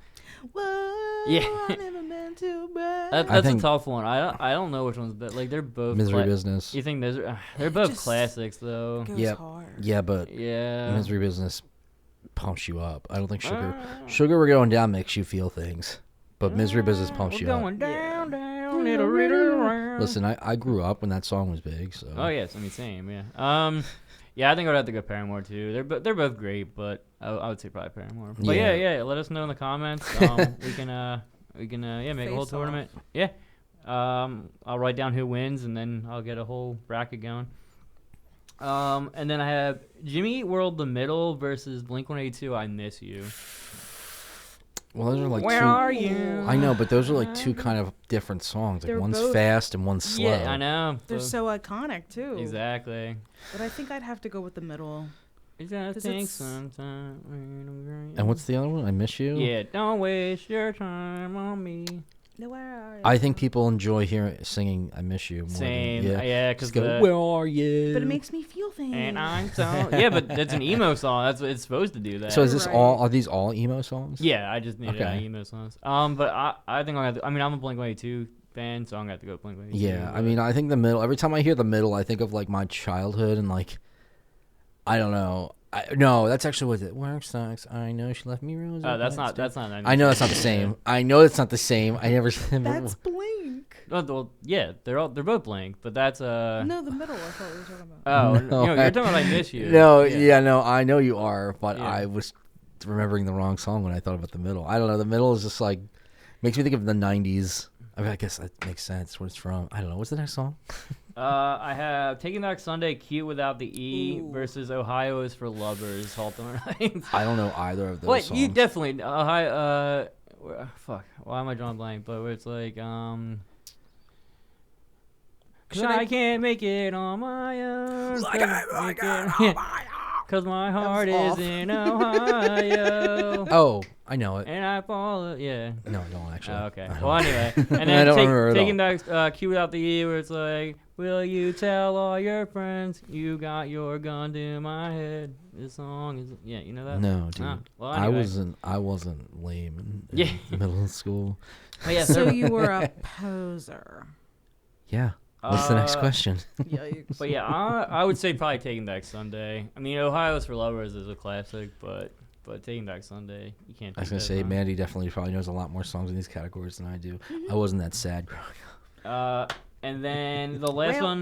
What? Yeah. I never meant to, but That's think- a tough one. I don't know which one's better. Like they're both Misery Business. You think they're both just classics though. goes Yep. hard. Yeah, but Yeah. Misery Business pumps you up. I don't think Sugar. Ah. Sugar, we're going down makes you feel things, but Misery Business pumps We're you up. going down, down, little around. Listen, I grew up when that song was big, so. Oh yes, I mean same, yeah. Yeah, I think I'd have to go Paramore too. They're both great, but I would say probably Paramore. But yeah. Let us know in the comments. We can make a whole Face tournament. Yeah. I'll write down who wins, and then I'll get a whole bracket going. And then I have Jimmy Eat World the Middle versus Blink-182 I Miss You. Well, those are like Where two. are you? I know, but those are like two kind of different songs. Like They're one's both- fast and one's slow. Yeah, I know. They're so iconic too. Exactly. But I think I'd have to go with the middle. You gotta 'Cause think it's- sometime. And what's the other one? I Miss You. Yeah, don't waste your time on me. No, where are you? I think people enjoy singing "I Miss You" more. Same. Than, Yeah, Just because go, where are you? But it makes me feel things. and I'm so yeah, but that's an emo song. That's what it's supposed to do. That. So is this Right. all? Are these all emo songs? Yeah, I just needed Okay. emo songs. But I think I mean I'm a Blink-182 fan, so I'm gonna have to go Blink-182. Yeah, I but- mean, I think the middle. Every time I hear the middle, I think of like my childhood and like, I don't know. No, that's actually what it work sucks. I know she left me roses. Oh, that's but not still- that's not. I know that's not the same. I know it's not the same. I never. That's Blink. Well, yeah, they're both Blink, but that's No, the middle. I thought we were talking about. Oh, No, you're talking about I Miss You. No, yeah, no, I know you are, but Yeah. I was remembering the wrong song when I thought about the middle. I don't know. The middle is just like makes me think of the '90s. I mean, I guess that makes sense. What it's from. I don't know. What's the next song? I have Taking Back Sunday, Cute Without the E Ooh. versus Ohio is for Lovers, Hawthorne Heights. I don't know either of those Wait, songs. you definitely Ohio. Fuck. Why am I drawing blank? But where it's like Should I I- can't make it on my own. Cause my heart is off. in Ohio. Oh, I know it. And I follow. Yeah. No, I don't actually. Oh, okay. I don't. Well, anyway, and I then don't remember at taking back Cue Without the E, where it's like, will you tell all your friends you got your gun to my head? This song is you know that? No, dude. Ah, well, I anyway. wasn't lame in Yeah. middle school. But yeah, So you were a poser. Yeah. What's the next Uh, question? Yikes. But yeah, I would say probably Taking Back Sunday. I mean, Ohio's for Lovers is a classic, but Taking Back Sunday, you can't. I was take gonna that say, from. Mandy definitely probably knows a lot more songs in these categories than I do. I wasn't that sad growing up. And then the last Well-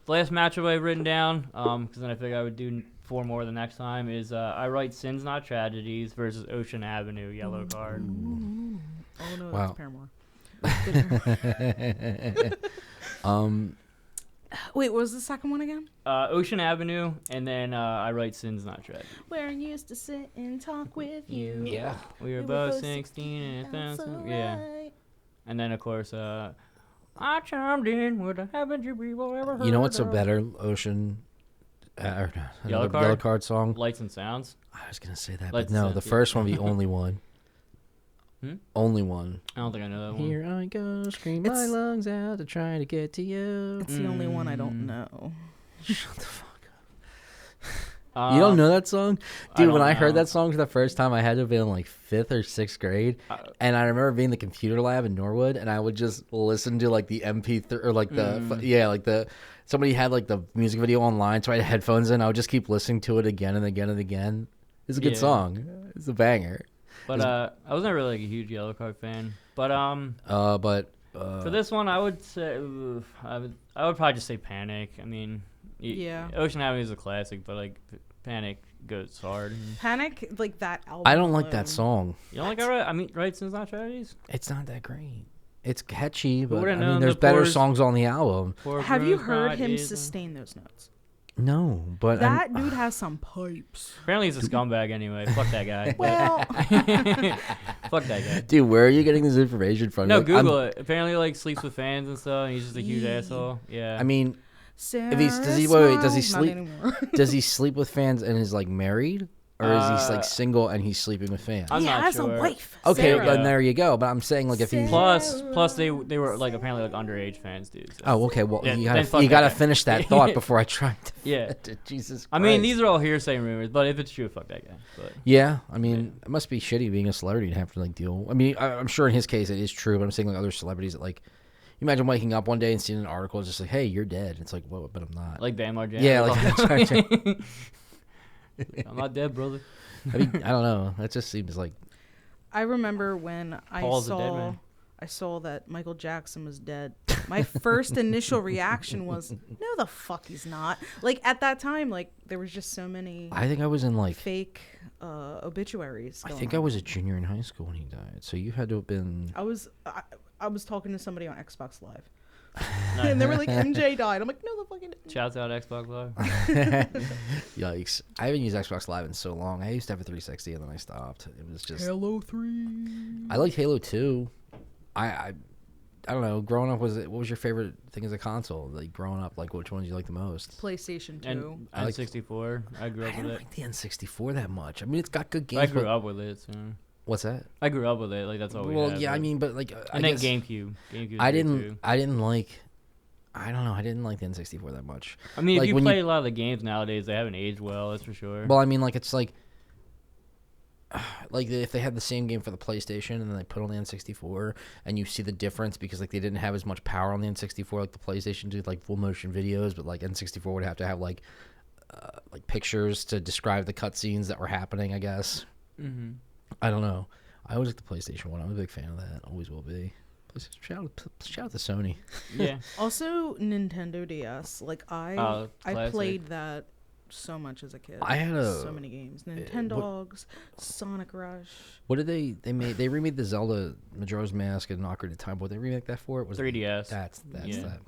the last matchup I've written down, because then I figured I would do 4 more the next time, is I write Sins Not Tragedies versus Ocean Avenue, yellow card. Oh no, Wow. that's Paramore. Wait, what was the second one again? Ocean Avenue, and then I write Sins Not Tragedies. Where I used to sit and talk with you. Yeah. We were both 16 and That's that's so yeah. right. And then of course I chimed in with the haven't you people ever heard You know what's a of? better Ocean? Or Yellow another Card? Yellow Card song? Lights and Sounds. I was gonna say that, Let's but no, say- the first one, the only one. Hmm? Only one. I don't think I know that one. Here I go, scream my It's- lungs out to try to get to you. It's the only one I don't know. Shut the fuck up. Uh, You don't know that song? Dude, when don't I heard know. that song for the first time, I had to have been in like 5th or 6th grade. And I remember being in the computer lab in Norwood, and I would just listen to like the MP3 or like the somebody had like the music video online, so I had headphones in. I would just keep listening to it again and again and again. It's a good Yeah. song. It's a banger. But I wasn't really like a huge Yellow Card fan. But for this one, I would say I would probably just say Panic. I mean, Yeah. Ocean Avenue is a classic, but like Panic goes hard. Panic, like that album. I don't like alone. that song. You don't like I mean, right? Since Not Tragedies. It's not that great. It's catchy, but I would've mean, known there's the better chorus- songs on the album. Poor Have you Bruce heard Not him is- sustain those notes? No, but I'm- That dude has some pipes. Apparently he's a scumbag anyway. Fuck that guy. Well, Fuck that guy. dude, where are you getting this information from? No, Like, Google it. Apparently, like sleeps with fans and stuff. And he's just a huge Yee. asshole. Yeah. I mean, Sarah does he- wait, does he smiles. Not sleep- anymore. does he sleep with fans and is like married, Or is he like single and he's sleeping with fans? I'm he not has sure. a wife. Okay, Sarah. then there you go. But I'm saying like if he Plus they were like apparently like underage fans, dude. So. Oh, okay. Well, Yeah, you then fuck gotta that guy. finish that thought before I try to. Yeah. Jesus. I mean, Christ. these are all hearsay rumors, but if it's true, fuck that guy. But Yeah, I mean, it must be shitty being a celebrity and have to like deal. I mean, I'm sure in his case it is true, but I'm saying like other celebrities that like, you imagine waking up one day and seeing an article it's just like, hey, you're dead. It's like, well, but I'm not. like Bam Margera. Yeah, like that's right. I'm not dead, brother. I mean, I don't know. That just seems like I remember when Paul's a dead man. I saw that Michael Jackson was dead. My first initial reaction was, no, the fuck he's not. Like at that time, like there was just so many I think I was in like fake obituaries. I going think I on. was a junior in high school when he died. So you had to have been. I was talking to somebody on Xbox Live, and they were like, MJ died. I'm like, no, the fucking. Shouts out Xbox Live. Yikes! I haven't used Xbox Live in so long. I used to have a 360 and then I stopped. It was just Halo 3. I liked Halo 2. I don't know. Growing up, what was your favorite thing as a console? Like growing up, like which ones you like the most? PlayStation 2. And I like- N64. I grew I up didn't with it. like the N64 that much. I mean, it's got good games. I grew but- up with it. So. What's that? I grew up with it. Like that's all we Well, had. yeah, I but- mean, but like, I and then guess GameCube. GameCube. I didn't like. I don't know. I didn't like the N64 that much. I mean, like, if you when play a lot of the games nowadays, they haven't aged well. That's for sure. Well, I mean, like it's like if they had the same game for the PlayStation and then they put it on the N64 and you see the difference because like they didn't have as much power on the N64 like the PlayStation did like full motion videos, but like N64 would have to have like pictures to describe the cutscenes that were happening. I guess. Mm-hmm. I don't know. I always like the PlayStation 1. I'm a big fan of that. Always will be. Shout out to Sony. Yeah. Also, Nintendo DS. Like I classic. played that so much as a kid. I had so many games. Nintendogs, Sonic Rush. What did they remade the Zelda Majora's Mask and Ocarina of Time? What did they remake that for? It was 3DS. That's Yeah. that.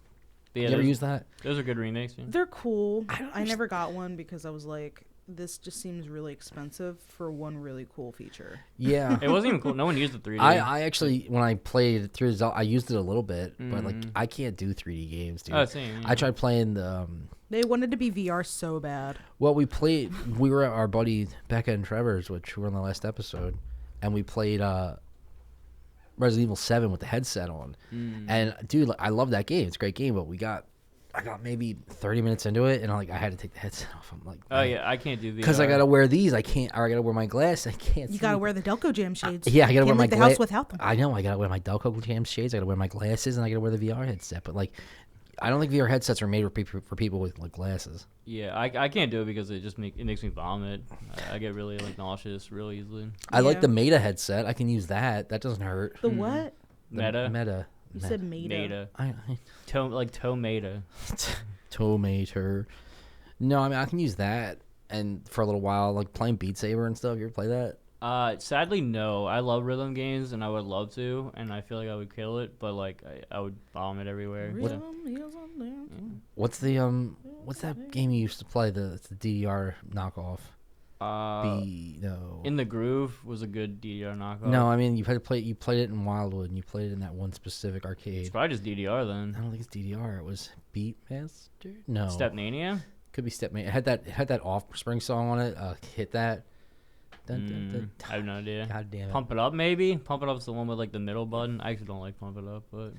Yeah, You ever those, use that? those are good remakes. Yeah. They're cool. I don't I never got one because I was like, this just seems really expensive for one really cool feature. Yeah. It wasn't even cool. No one used the 3D. I actually, when I played through Zelda, I used it a little bit, but like Mhm. I can't do 3D games, dude. Oh, same. Yeah. I tried playing the. They wanted to be VR so bad. Well, we were at our buddy Becca and Trevor's, which were on the last episode, and we played Resident Evil 7 with the headset on. Mm. And dude, like, I love that game. It's a great game, but I got maybe 30 minutes into it, and I had to take the headset off. I'm like, Oh yeah, I can't do VR. because I gotta wear these. I gotta wear my glass. I can't. You gotta see. wear the Delco Jam shades. Yeah, I gotta Can't wear my leave the house gla- without them. I know. I gotta wear my Delco Jam shades. I gotta wear my glasses, and I gotta wear the VR headset. But like, I don't think VR headsets are made for people with like glasses. Yeah, I can't do it because it makes me vomit. I get really like nauseous real easily. I like Yeah. the Meta headset. I can use that. That doesn't hurt. The what? The Meta. Meta. You said Meta. Meta. I Tomata. Tomater. No, I mean I can use that, and for a little while, like playing Beat Saber and stuff. You ever play that? Sadly, no. I love rhythm games, and I would love to, and I feel like I would kill it, but like I would vomit everywhere. so- Rhythm is on there. What's what's that game you used to play? It's the DDR knockoff. No. In the Groove was a good DDR knockoff. No, I mean you played it in Wildwood, and you played it in that one specific It's arcade. probably just DDR I then. don't think it's DDR. It was Beatmaster. No, Stepmania? could be Stepmania. It had that Offspring song on it. Hit that. Dun, dun, dun. I have no idea. God damn it. Pump It Up, maybe? Pump It Up's the one with like the middle button. I actually don't like Pump It Up, but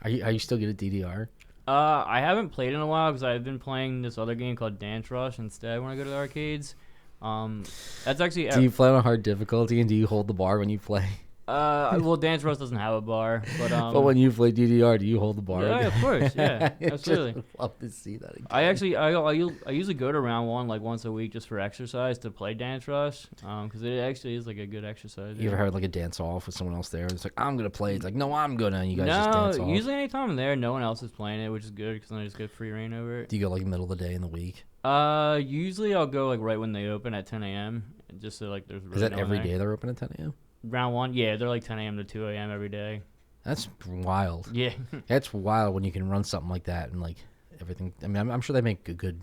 Are you still good at DDR? I haven't played in a while because I've been playing this other game called Dance Rush instead when I go to the arcades. That's actually Do you play on a hard difficulty, and do you hold the bar when you play? well, Dance Rush doesn't have a bar, but when you play DDR, do you hold the bar? yeah, of course, yeah, absolutely. Just love to see that again. I usually go to round one like once a week just for exercise to play Dance Rush, because it actually is like a good exercise. You ever had like a dance off with someone else there? It's like I'm gonna play. It's like no, I'm gonna. And you guys just dance No, off. usually anytime I'm there, no one else is playing it, which is good because then I just get free reign over it. Do you go like middle of the day in the week? Usually I'll go like right when they open at 10 a.m. just so like there's really Is that no one every there. day they're open at 10 a.m.? Round one, yeah, they're like 10 a.m. to 2 a.m. every day. That's wild. Yeah. That's wild when you can run something like that and like everything. I mean, I'm sure they make a good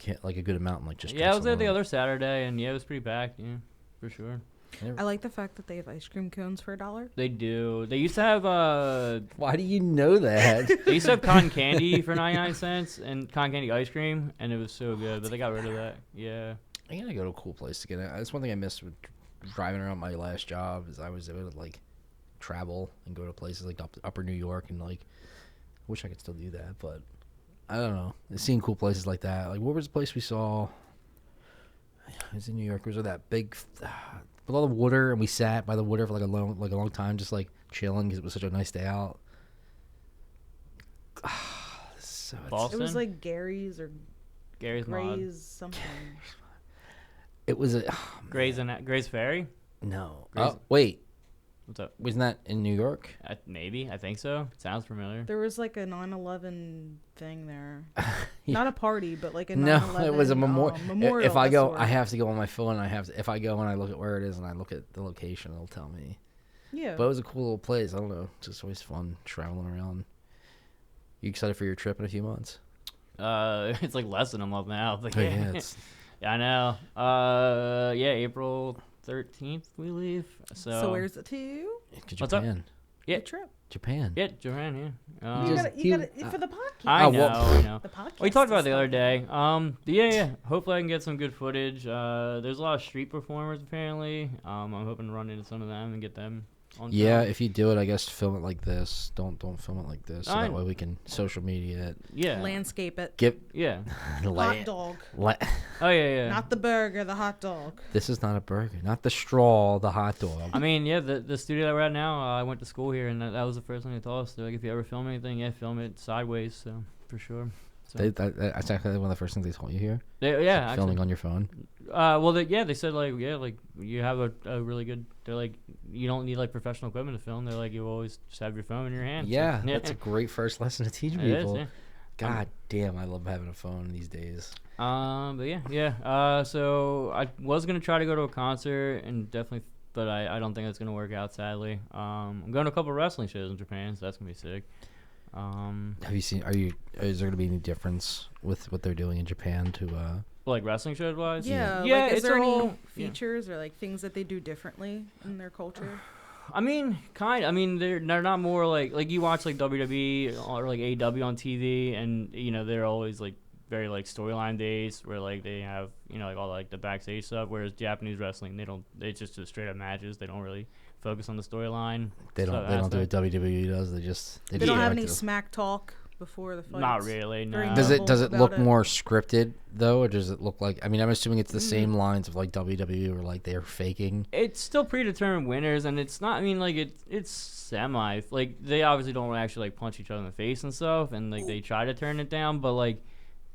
amount. Like just Yeah, I was there the drinks other Saturday, and yeah, it was pretty packed. Yeah, for sure. alone. I like the fact that they have ice cream cones for $1. They do. They used to have Why do you know that? they used to have cotton candy for 99 cents and cotton candy ice cream, and it was so good. But they got rid of that. Yeah. I gotta go to a cool place to get it. That's one thing I missed with driving around my last job is I was able to like travel and go to places like upper New York and like wish I could still do that, but I don't know. Seeing cool places like that. Like what was the place we saw? It was in New York. It was that big with all the water, and we sat by the water for like a long time, just like chilling because it was such a nice day out. Boston? It was like Gary's or Gary's Mod. Gray's something. It was a Gray's Ferry? no. Gray's- Oh wait, What's up? wasn't that in New York? Maybe. I think so. Sounds familiar. There was like a 9/11 thing there. Not a party, but like a No, 9/11 it was a memorial. memorial. If I that's go, the word. I have to go on my phone. If I go and I look at where it is and I look at the location, it'll tell me. Yeah. But it was a cool little place. I don't know. It's just always fun traveling around. You excited for your trip in a few months? It's like less than a month now. But Oh, yeah, yeah, it's I know. Yeah, April 13th we leave. So where's it to? Japan. What's up? Yeah. Good trip. Japan. Yeah, Japan. Yeah. You Just- gotta for the podcast. I Oh, know. well- I know. The podcast. We talked about and it the other stuff. day. Yeah. Hopefully I can get some good footage. There's a lot of street performers apparently. I'm hoping to run into some of them and get them on. Yeah, film. if you do it, I guess film it like this. Don't film it like this. So I- that way we can social media it. Yeah. Landscape it. Get Yeah. Hot dog. Oh yeah. Not the burger, the hot dog. This is not a burger, not the straw, the hot dog. I mean, yeah, the studio that we're at now, I went to school here, and that was the first thing they told us. They're like, if you ever film anything, yeah, film it sideways, so for sure. So, That's actually one of the first things they told you here. yeah, Filming actually. on your phone. Well, they said, like, yeah, like, you have a really good, they're like, you don't need, like, professional equipment to film. They're like, you always just have your phone in your hand. So, Yeah, that's a great first lesson to teach It is, people. yeah. God damn, I love having a phone these days. But yeah. So I was gonna try to go to a concert and definitely, but I don't think that's gonna work out, sadly. I'm going to a couple wrestling shows in Japan, so that's gonna be sick. Have you seen? Is there going to be any difference with what they're doing in Japan to? Like wrestling shows wise? Yeah. Yeah. Like, is It's there any all features or like things that they do differently in their culture? I mean, kind. I mean, they're not more like you watch like WWE or like AEW on TV, and they're always like very like storyline based, where like they have like all like the backstage stuff. Whereas Japanese wrestling, they just do straight up matches. They don't really focus on the storyline. They don't do what WWE does. They They don't have any direct it. smack talk before the fight. Not really. No. During Does it about look it. more scripted though, or does it look like? I mean, I'm assuming it's the same lines of like WWE, or like they're faking. It's still predetermined winners, and it's not. I mean, like it's semi. Like they obviously don't actually like punch each other in the face and stuff, and like they try to turn it down, but like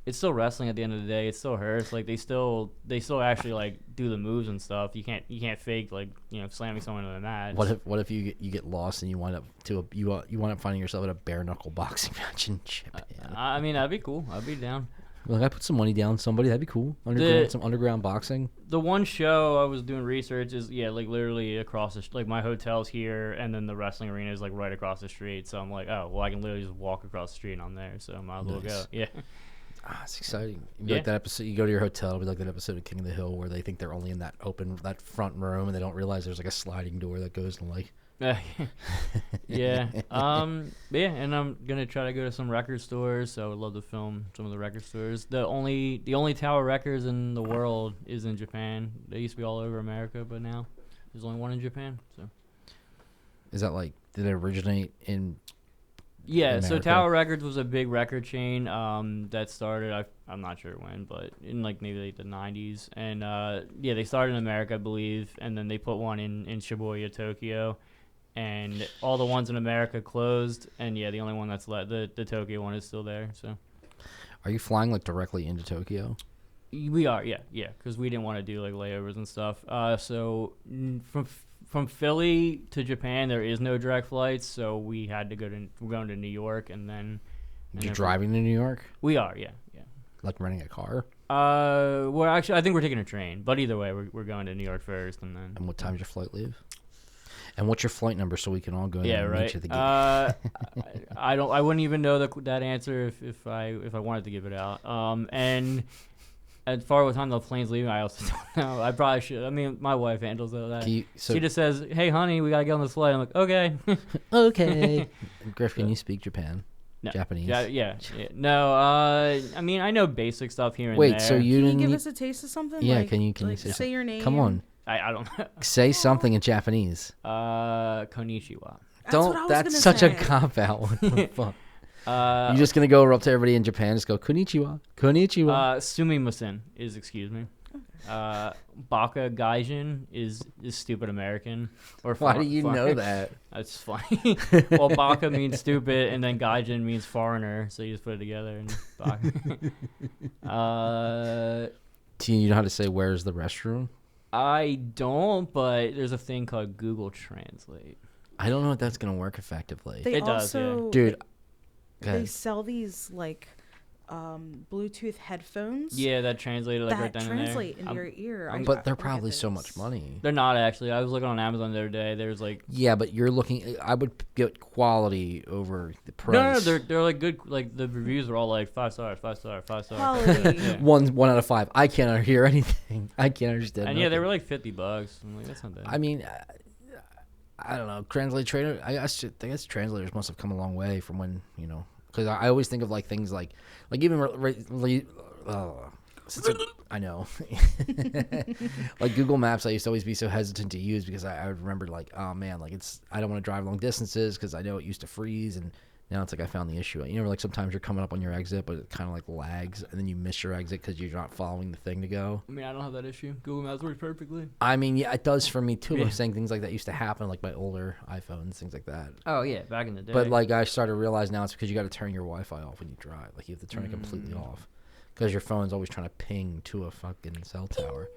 it's still wrestling at the end of the day. It still hurts. Like they still actually like do the moves and stuff. You can't fake like slamming someone in the mat. What if you get lost and you wind up finding yourself at a bare knuckle boxing match in Japan? I mean, that'd be cool. I'd be down. Like I put some money down somebody, that'd be cool. Some underground boxing. The one show I was doing research is like literally across like my hotel's here, and then the wrestling arena is like right across the street. So I'm like, oh well, I can literally just walk across the street and I'm there. So I might as well go. Nice. Yeah. It's exciting. It'd be Yeah. like that episode. You go to your hotel. It'll be like that episode of King of the Hill where they think they're only in that front room, and they don't realize there's like a sliding door that goes to like. Yeah. Yeah, and I'm gonna try to go to some record stores. So I would love to film some of the record stores. The only Tower Records in the world is in Japan. They used to be all over America, but now there's only one in Japan. So. Is that like? Did it originate in? Yeah, so America? Tower Records was a big record chain that started, I'm not sure when, but in like maybe like the 90s. And yeah, they started in America, I believe, and then they put one in Shibuya, Tokyo. And all the ones in America closed, and yeah, the only one that's left, the Tokyo one is still there. So Are you flying like directly into Tokyo? we are, yeah, because we didn't want to do like layovers and stuff. So from Philly to Japan, there is no direct flights, so we had to we're going to New York, and then. You're driving to New York? We are, yeah. Like renting a car? Well, actually, I think we're taking a train. But either way, we're going to New York first, and then. And what time's your flight leave? And what's your flight number so we can all go? Yeah, and right. Meet you at the gate? I wouldn't even know that answer if I wanted to give it out. And as far as what time the plane's leaving, I also don't know. I probably should. I mean, my wife handles all that. She just says, "Hey, honey, we gotta get on this flight." I'm like, "Okay." Okay. Griff, can you speak Japan? No. Japanese? Yeah. No, I mean, I know basic stuff here and Wait, there. so you Can you didn't? give us a taste of something? Yeah, like, can you like, say say your name? Come on, I don't know. say something in Japanese. Konnichiwa. That's what I was That's gonna such say. a cop out. What the fuck? Uh, You're just gonna go up to everybody in Japan, just go konnichiwa, konnichiwa. sumimasen is excuse me. Baka gaijin is stupid American. Or Why do you know that? That's funny. Well, baka means stupid, and then gaijin means foreigner, so you just put it together and baka. Do you know how to say where's the restroom? I don't, but there's a thing called Google Translate. I don't know if that's gonna work effectively. They It does, also, Dude, they okay. sell these like Bluetooth headphones. Yeah, that translated like that right down translate in into there. your ear. But they're I get probably so this. much money. They're not actually. I was looking on Amazon the other day. There's like Yeah, but you're looking. I would get quality over the price. no, they're like good. Like the reviews are all like 5 stars, 5 stars, 5 stars. Quality. Yeah. One out of 5. I can't hear anything. I can't understand. And yeah, they nothing. were like $50. I'm like, that's not bad. I mean, I don't know. Translate trader. I guess translators must have come a long way from when because I always think of like things like even since I know like Google Maps. I used to always be so hesitant to use because I would remember like, oh man, like I don't want to drive long distances because I know it used to freeze, and now it's like I found the issue. Like sometimes you're coming up on your exit, but it kind of like lags, and then you miss your exit because you're not following the thing to go. I mean, I don't have that issue. Google Maps works perfectly. I mean, yeah, it does for me too. But Yeah. I'm saying things like that used to happen, like my older iPhones, things like that. Oh yeah, back in the day. But like I started to realize now it's because you got to turn your Wi-Fi off when you drive. Like you have to turn it completely off because your phone's always trying to ping to a fucking cell tower.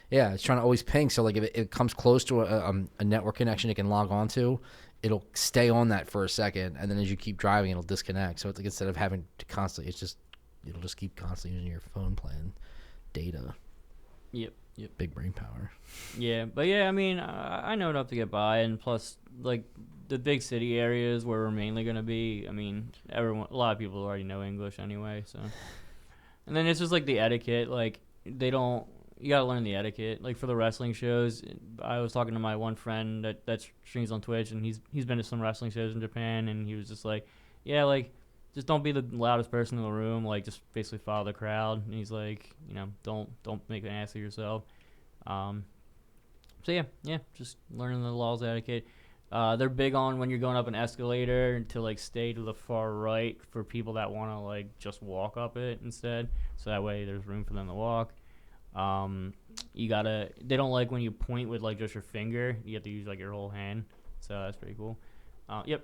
Yeah, it's trying to always ping. So like if it comes close to a network connection it can log onto, it'll stay on that for a second, and then as you keep driving, it'll disconnect. So it's like instead of having to constantly, it'll just keep constantly using your phone plan data. Yep. Big brain power. Yeah, but yeah, I mean, I know enough to get by, and plus, like the big city areas where we're mainly gonna be. I mean, a lot of people already know English anyway, so. And then it's just like the etiquette. Like you gotta learn the etiquette. Like for the wrestling shows, I was talking to my one friend that streams on Twitch, and he's been to some wrestling shows in Japan, and he was just like, yeah, like just don't be the loudest person in the room. Like just basically follow the crowd. And he's like, don't make an ass of yourself. So yeah, just learning the laws of etiquette. They're big on when you're going up an escalator to like stay to the far right for people that want to like just walk up it instead, so that way there's room for them to walk. They don't like when you point with like just your finger. You have to use like your whole hand, so that's pretty cool. Yep.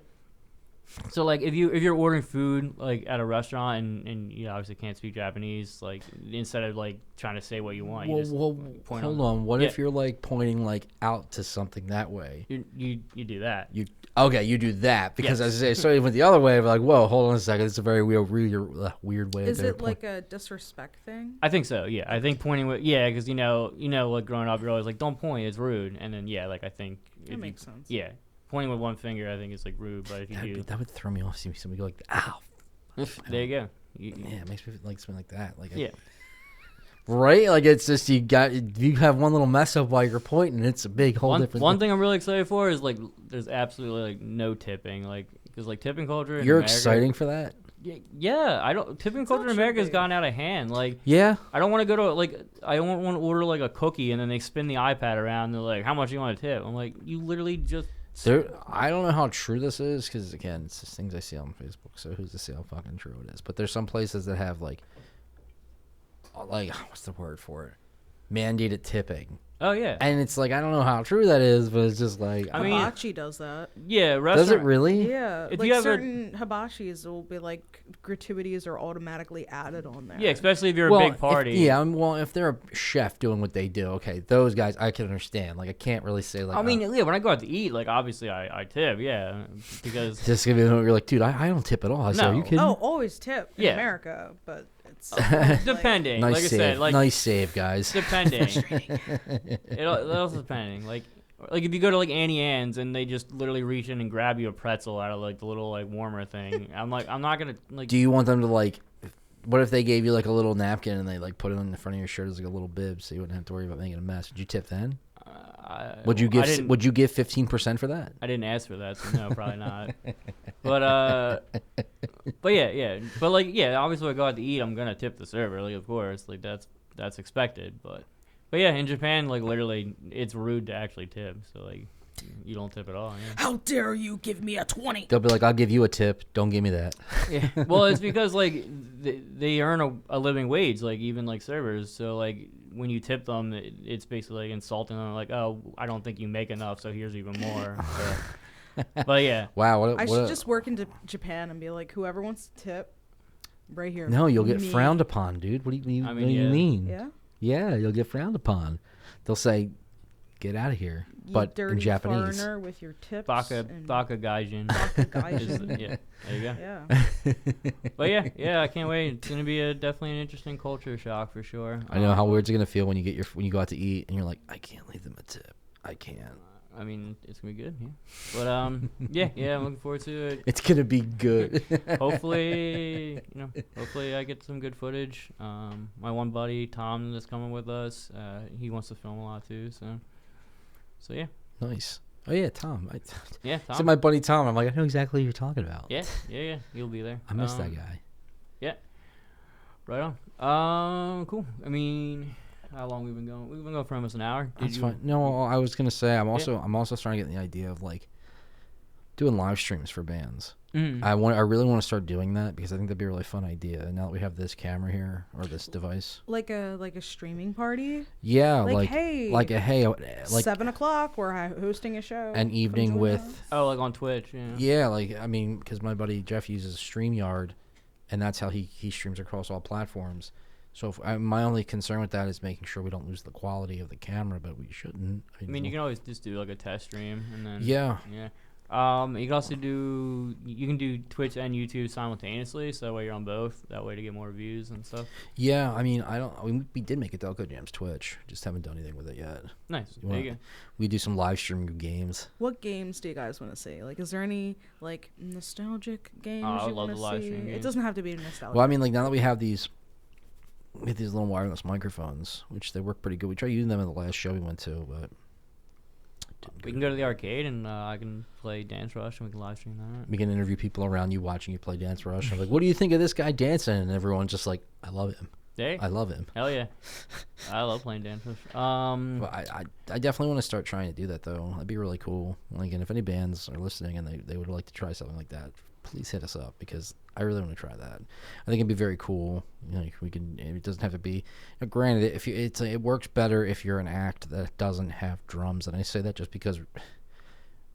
So like if you're ordering food like at a restaurant and you obviously can't speak Japanese, like instead of like trying to say what you want, you just point hold on. What Yeah. if you're like pointing like out to something that way? you do that. You do that because Yes. as I say, so it went the other way. But like, whoa, hold on a second. It's a very weird way. Is of it like a disrespect thing? I think so. Yeah, I think pointing with because like growing up, you're always like, don't point, it's rude. And then like I think That makes sense. Yeah, pointing with one finger, I think is like rude. But if you do, that would throw me off. See somebody go like, ow. there you go. Yeah, it makes me like something like that. Like Yeah. Right? Like it's just you have one little mess up while you're pointing. It's a big whole different. One thing I'm really excited for is like there's absolutely like no tipping, like because like tipping culture. You're America, exciting for that. Yeah. I don't tipping culture in should America has be. gone out of hand. Like Yeah. I don't want to go to like I don't want to order like a cookie and then they spin the iPad around and they're like, how much do you want to tip? I'm like, you literally just. I don't know how true this is because again, it's just things I see on Facebook. So who's to say how fucking true it is? But there's some places that have like what's the word for it? Mandated tipping. Oh yeah. And it's like I don't know how true that is, but it's just like I mean- Hibachi does that. Yeah. does it really? Yeah, If like you have certain hibachis will be like gratuities are automatically added on there. Yeah, especially if you're a big party. If they're a chef doing what they do, okay, those guys I can understand. Like I can't really say like. I mean, yeah, when I go out to eat, like obviously I tip, yeah, because just give you you're like, dude, I don't tip at all. I say, No. are you kidding? Oh, always tip in Yeah. America, but it's depending. Nice like save, I said, like nice save, guys. depending. It also depending. Like if you go to like Annie Ann's and they just literally reach in and grab you a pretzel out of like the little like warmer thing, I'm like, I'm not gonna like. Do you want them to like? What if they gave you like a little napkin and they like put it on the front of your shirt as like a little bib, so you wouldn't have to worry about making a mess? Would you tip then? Would you give 15% for that? I didn't ask for that, so no, probably not. But But yeah. But like, yeah, obviously, if I go out to eat, I'm gonna tip the server. Like, of course, like that's expected. But yeah, in Japan, like literally, it's rude to actually tip. So like, you don't tip at all. Yeah. How dare you give me a 20? They'll be like, I'll give you a tip. Don't give me that. Yeah. Well, it's because like they earn a living wage, like even like servers. So like when you tip them, it's basically like insulting them. Like, oh, I don't think you make enough, so here's even more. So, but yeah. Wow. I should just work into Japan and be like, whoever wants to tip, right here. No, you'll get me. frowned upon, dude. What do you I mean, what do you mean? Yeah. Yeah, you'll get frowned upon. They'll say, "Get out of here," You but dirty in Japanese. foreigner with your tips. Baka and gaijin. Baka gaijin. Yeah, there you go. Yeah. But yeah, I can't wait. It's gonna be definitely an interesting culture shock for sure. I know how weird it's gonna feel when you go out to eat and you're like, I can't leave them a tip. I can't. I mean, it's gonna be good. Yeah. But yeah, I'm looking forward to it. It's gonna be good. Hopefully I get some good footage. My one buddy Tom that's coming with us, he wants to film a lot too. So yeah. Nice. Oh yeah, Tom. Yeah, Tom. So my buddy Tom. I'm like, I know exactly what you're talking about. Yeah. He'll be there. I miss that guy. Yeah. Right on. Cool. I mean, how long we've been going? We've been going for almost an hour. That's fine. No, I was gonna say I'm also starting to get the idea of like doing live streams for bands. Mm. I really want to start doing that because I think that'd be a really fun idea. Now that we have this camera here or this device, Like a streaming party. yeah, Like, like 7:00, we're hosting a show. an evening join with us. Oh, like on Twitch. Yeah. yeah, like I mean, because my buddy Jeff uses StreamYard, and that's how he streams across all platforms. So my only concern with that is making sure we don't lose the quality of the camera, but we shouldn't. I mean, you can always just do like a test stream and then. Yeah. Yeah. You can also do Twitch and YouTube simultaneously, so that way you're on both. That way to get more views and stuff. Yeah, I mean, we did make a Delco Jams Twitch, just haven't done anything with it yet. Nice. There you go. We do some live streaming of games. What games do you guys want to see? Like, is there any like nostalgic games I you love want the to live see? stream It games. doesn't have to be nostalgic. Well, I mean, like now that we have these little wireless microphones, which they work pretty good. We tried using them in the last show we went to, but We can go to the arcade and I can play Dance Rush and we can live stream that. we can interview people around you watching you play Dance Rush. I'm like, what do you think of this guy dancing? And everyone's just like, I love him. Hey, I love him. hell yeah. I love playing Dance Rush. Well, I definitely want to start trying to do that though. That'd be really cool. Like, and if any bands are listening and they would like to try something like that, please hit us up because I really want to try that. I think it'd be very cool. You know, we can. It doesn't have to be. Granted, if it works better if you're an act that doesn't have drums, and I say that just because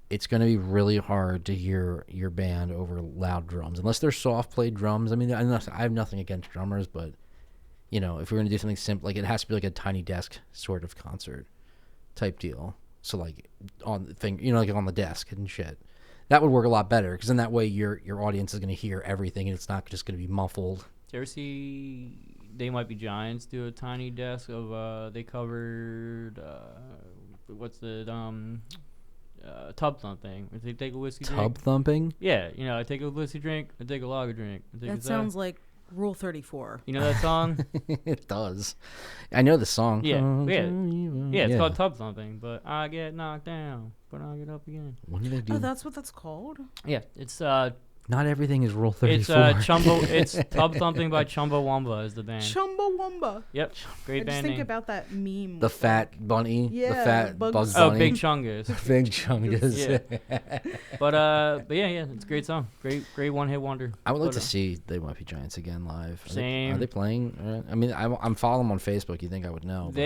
it's going to be really hard to hear your band over loud drums unless they're soft played drums. I mean, I have nothing against drummers, but you know, if we're going to do something simple, like it has to be like a tiny desk sort of concert type deal. So like on the thing, you know, like on the desk and shit. That would work a lot better because in that way your audience is going to hear everything and it's not just going to be muffled. Did you ever see They Might Be Giants do a tiny desk of they covered what's the tub thumping? If they take a whiskey Tub drink. thumping? Yeah, you know, I take a whiskey drink, I take a lager drink. I take a that sounds like Rule 34. You know that song? It does. I know the song. Yeah, it's called Tub Thumping, but I get knocked down, but I get up again. When do they do? Oh, that's what that's called? Yeah, it's Not everything is Rule 34. it's Chumbo. It's Tub Thumping by Chumbawamba is the band. Chumbawamba. Yep, great I just band think name. about that meme. The with, fat bunny. The Yeah, fat Bugs Bugs Oh, Bunny. Big Chungus. Big Chungus. Yeah. But yeah, it's a great song. Great one hit wonder. I would like But, to see They Might Be Giants again live. Same. Are they playing? I mean, I'm following them on Facebook. You think I would know? But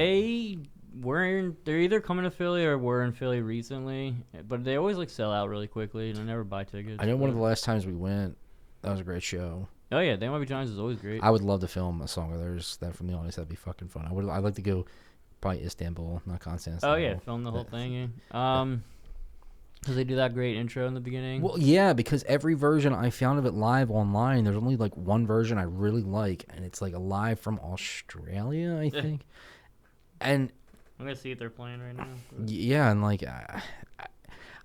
They're either coming to Philly or were in Philly recently, but they always like sell out really quickly and I never buy tickets. I know one of but- the last times we went, that was a great show. Oh yeah, They Might Be Giants is always great. I would love to film a song of theirs that from the audience. That'd be fucking fun. I'd like to go probably Istanbul, not Constantinople. Oh yeah, film the whole thing. Yeah. Because they do that great intro in the beginning. Well, yeah, because every version I found of it live online, there's only like one version I really like, and it's like a live from Australia, I think. And I'm gonna see if they're playing right now. yeah, and like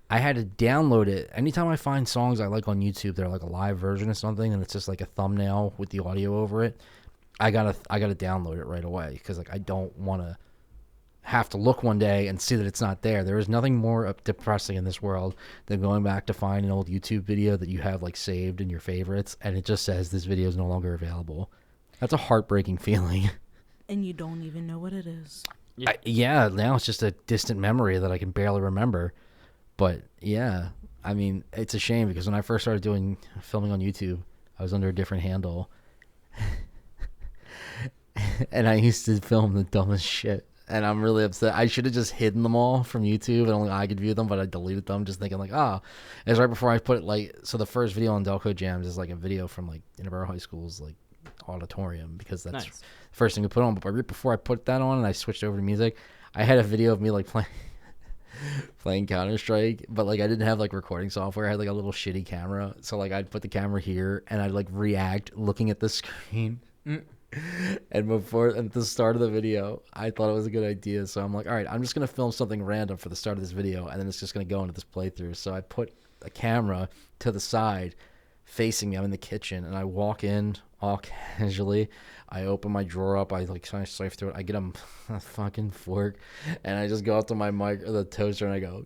I had to download it. Anytime I find songs I like on YouTube, they're like a live version of something, and it's just like a thumbnail with the audio over it. I gotta download it right away because like I don't want to have to look one day and see that it's not there. There is nothing more depressing in this world than going back to find an old YouTube video that you have like saved in your favorites, and it just says this video is no longer available. That's a heartbreaking feeling. And you don't even know what it is. Yeah, now it's just a distant memory that I can barely remember. But yeah, I mean, it's a shame because when I first started doing filming on YouTube, I was under a different handle. And I used to film the dumbest shit. And I'm really upset. I should have just hidden them all from YouTube and only I could view them, but I deleted them just thinking like, oh. It was right before I put it like, so the first video on Delco Jams is like a video from like Interborough High School's like auditorium because that's the first thing we put on. But right before I put that on and I switched over to music, I had a video of me like playing Counter-Strike, but like I didn't have like recording software. I had like a little shitty camera. So like I'd put the camera here and I'd like react looking at the screen. And at the start of the video, I thought it was a good idea. So I'm like, all right, I'm just going to film something random for the start of this video. And then it's just going to go into this playthrough. So I put a camera to the side facing me. I'm in the kitchen and I walk in all casually. I open my drawer up. I like kind of slice through it. I get a fucking fork and I just go up to my mic or the toaster and I go,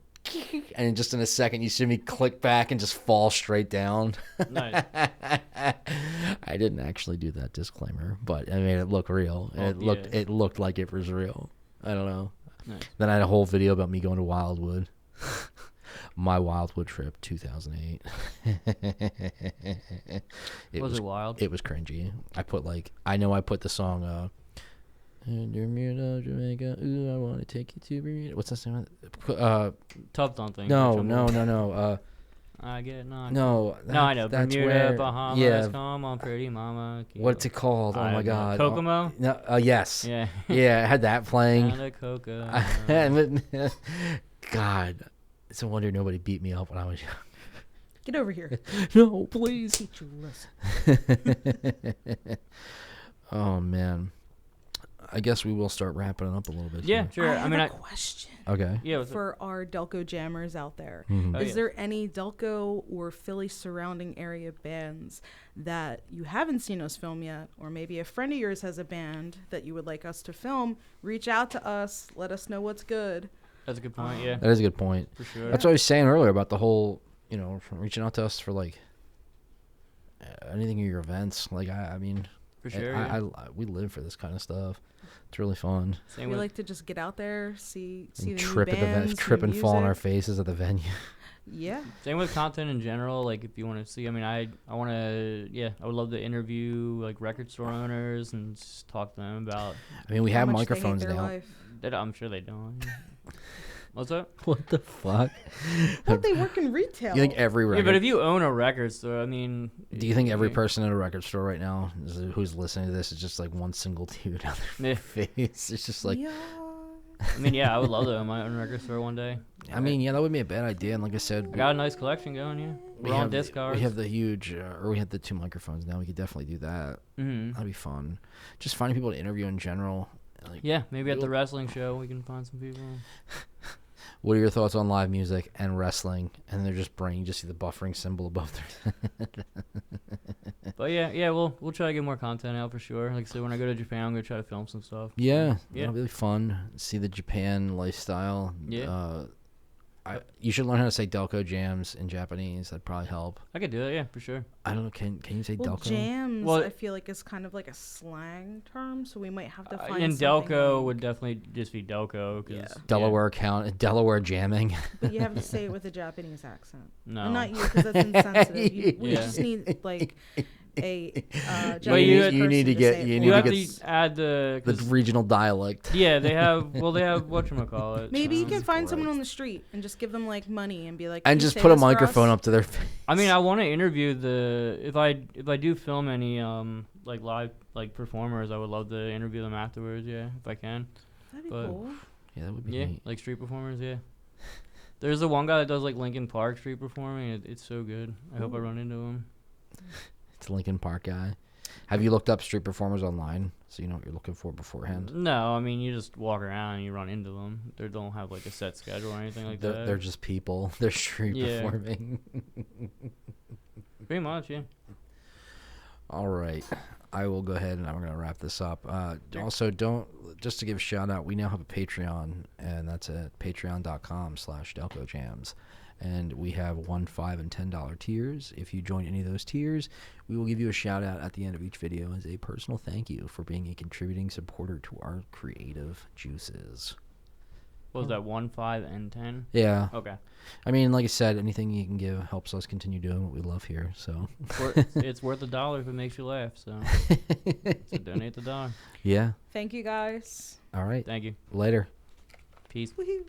and just in a second you see me click back and just fall straight down. Nice. I didn't actually do that, disclaimer, but I made it look real. And it looked like it was real. I don't know. Nice. Then I had a whole video about me going to Wildwood. My Wildwood trip 2008. Was it wild? It was cringy. I put the song Bermuda, Jamaica. Ooh, I want to take you to Bermuda. What's that song? Tough something. No. I get knocked. No, I know. That's Bermuda, where, Bahamas. yeah. Come on, pretty mama. What's it called? Oh my God. Kokomo? No. Yes. Yeah. Yeah, I had that playing. Down to Coco. God, it's a wonder nobody beat me up when I was young. Get over here. No, please. Teach you a lesson. Oh man. I guess we will start wrapping it up a little bit. Yeah, here. sure. I have a question. Okay. Yeah. For our Delco jammers out there, Mhm. is there any Delco or Philly surrounding area bands that you haven't seen us film yet, or maybe a friend of yours has a band that you would like us to film? Reach out to us. Let us know what's good. That's a good point. Yeah. That is a good point. For sure. That's what I was saying earlier about the whole, reaching out to us for like anything in your events. Like I mean, For sure. we live for this kind of stuff. It's really fun. Same We with like to just get out there, see And the trip new bands, trip new and fall on our music. faces at the venue. Yeah. Same with content in general. Like, if you want to see, I mean, I want to, I would love to interview like record store owners and just talk to them about. I mean, we how have much they hate microphones their now. life. That I'm sure they don't. What's up? What the fuck? Well, they work in retail. You think every record? Yeah, but if you own a record store, I mean. Do you think every person in a record store right now who's listening to this is just like one single tear down their face? It's just like. Yeah. I mean, yeah, I would love to own my own record store one day. I mean, yeah, that would be a bad idea. And like I said, I got a nice collection going. Yeah, we're on Discogs. We have the huge, or we have the 2 microphones now. We could definitely do that. Mm-hmm. That'd be fun. Just finding people to interview in general. Like, Yeah, maybe at the wrestling show we can find some people. what are your thoughts on live music and wrestling? And they're just you just see the buffering symbol above their. But yeah, we'll try to get more content out for sure. Like I said, when I go to Japan, I'm gonna try to film some stuff. Yeah, Yeah. that'll be fun. See the Japan lifestyle. Yeah. You should learn how to say Delco jams in Japanese. That'd probably help. I could do that, yeah, for sure. I don't know. Can you say Well, Delco? jams, Well- I feel like is kind of like a slang term, so we might have to find And something Delco like- would definitely just be Delco. 'Cause, Yeah. Delaware jamming. But you have to say it with a Japanese accent. No. And not you, because that's insensitive. We Yeah. just need like a But Japanese you person need to say get- it you for need You to have us. get to add the. The 'cause- regional dialect. yeah, they have whatchamacallit. Maybe you can find Christ. someone on the street and just give them like money and be like, And "Can you just say put a this for microphone us?" up to their face. I mean, I want to interview if I do film any like live like performers, I would love to interview them afterwards. Yeah, if I can. That'd be but- cool. Yeah, that would be Yeah, neat. like street performers. Yeah. There's the one guy that does like Linkin Park street performing. It's so good. I hope I Ooh. run into him. It's a Lincoln Park guy. Have you looked up street performers online so you know what you're looking for beforehand? No, I mean you just walk around and you run into them. They don't have like a set schedule or anything like that. They're just people. They're street Yeah. performing. Pretty much, yeah. All right. I will go ahead and I'm going to wrap this up. Also, just to give a shout out, we now have a Patreon, and that's at patreon.com/DelcoJams. And we have $1, $5, and $10 tiers. If you join any of those tiers, we will give you a shout out at the end of each video as a personal thank you for being a contributing supporter to our creative juices. What was that, 1, 5, and 10? Yeah. Okay. I mean, like I said, anything you can give helps us continue doing what we love here. So It's worth $1 if it makes you laugh. So donate the $1. Yeah. Thank you guys. All right. Thank you. Later. Peace. Woohoo.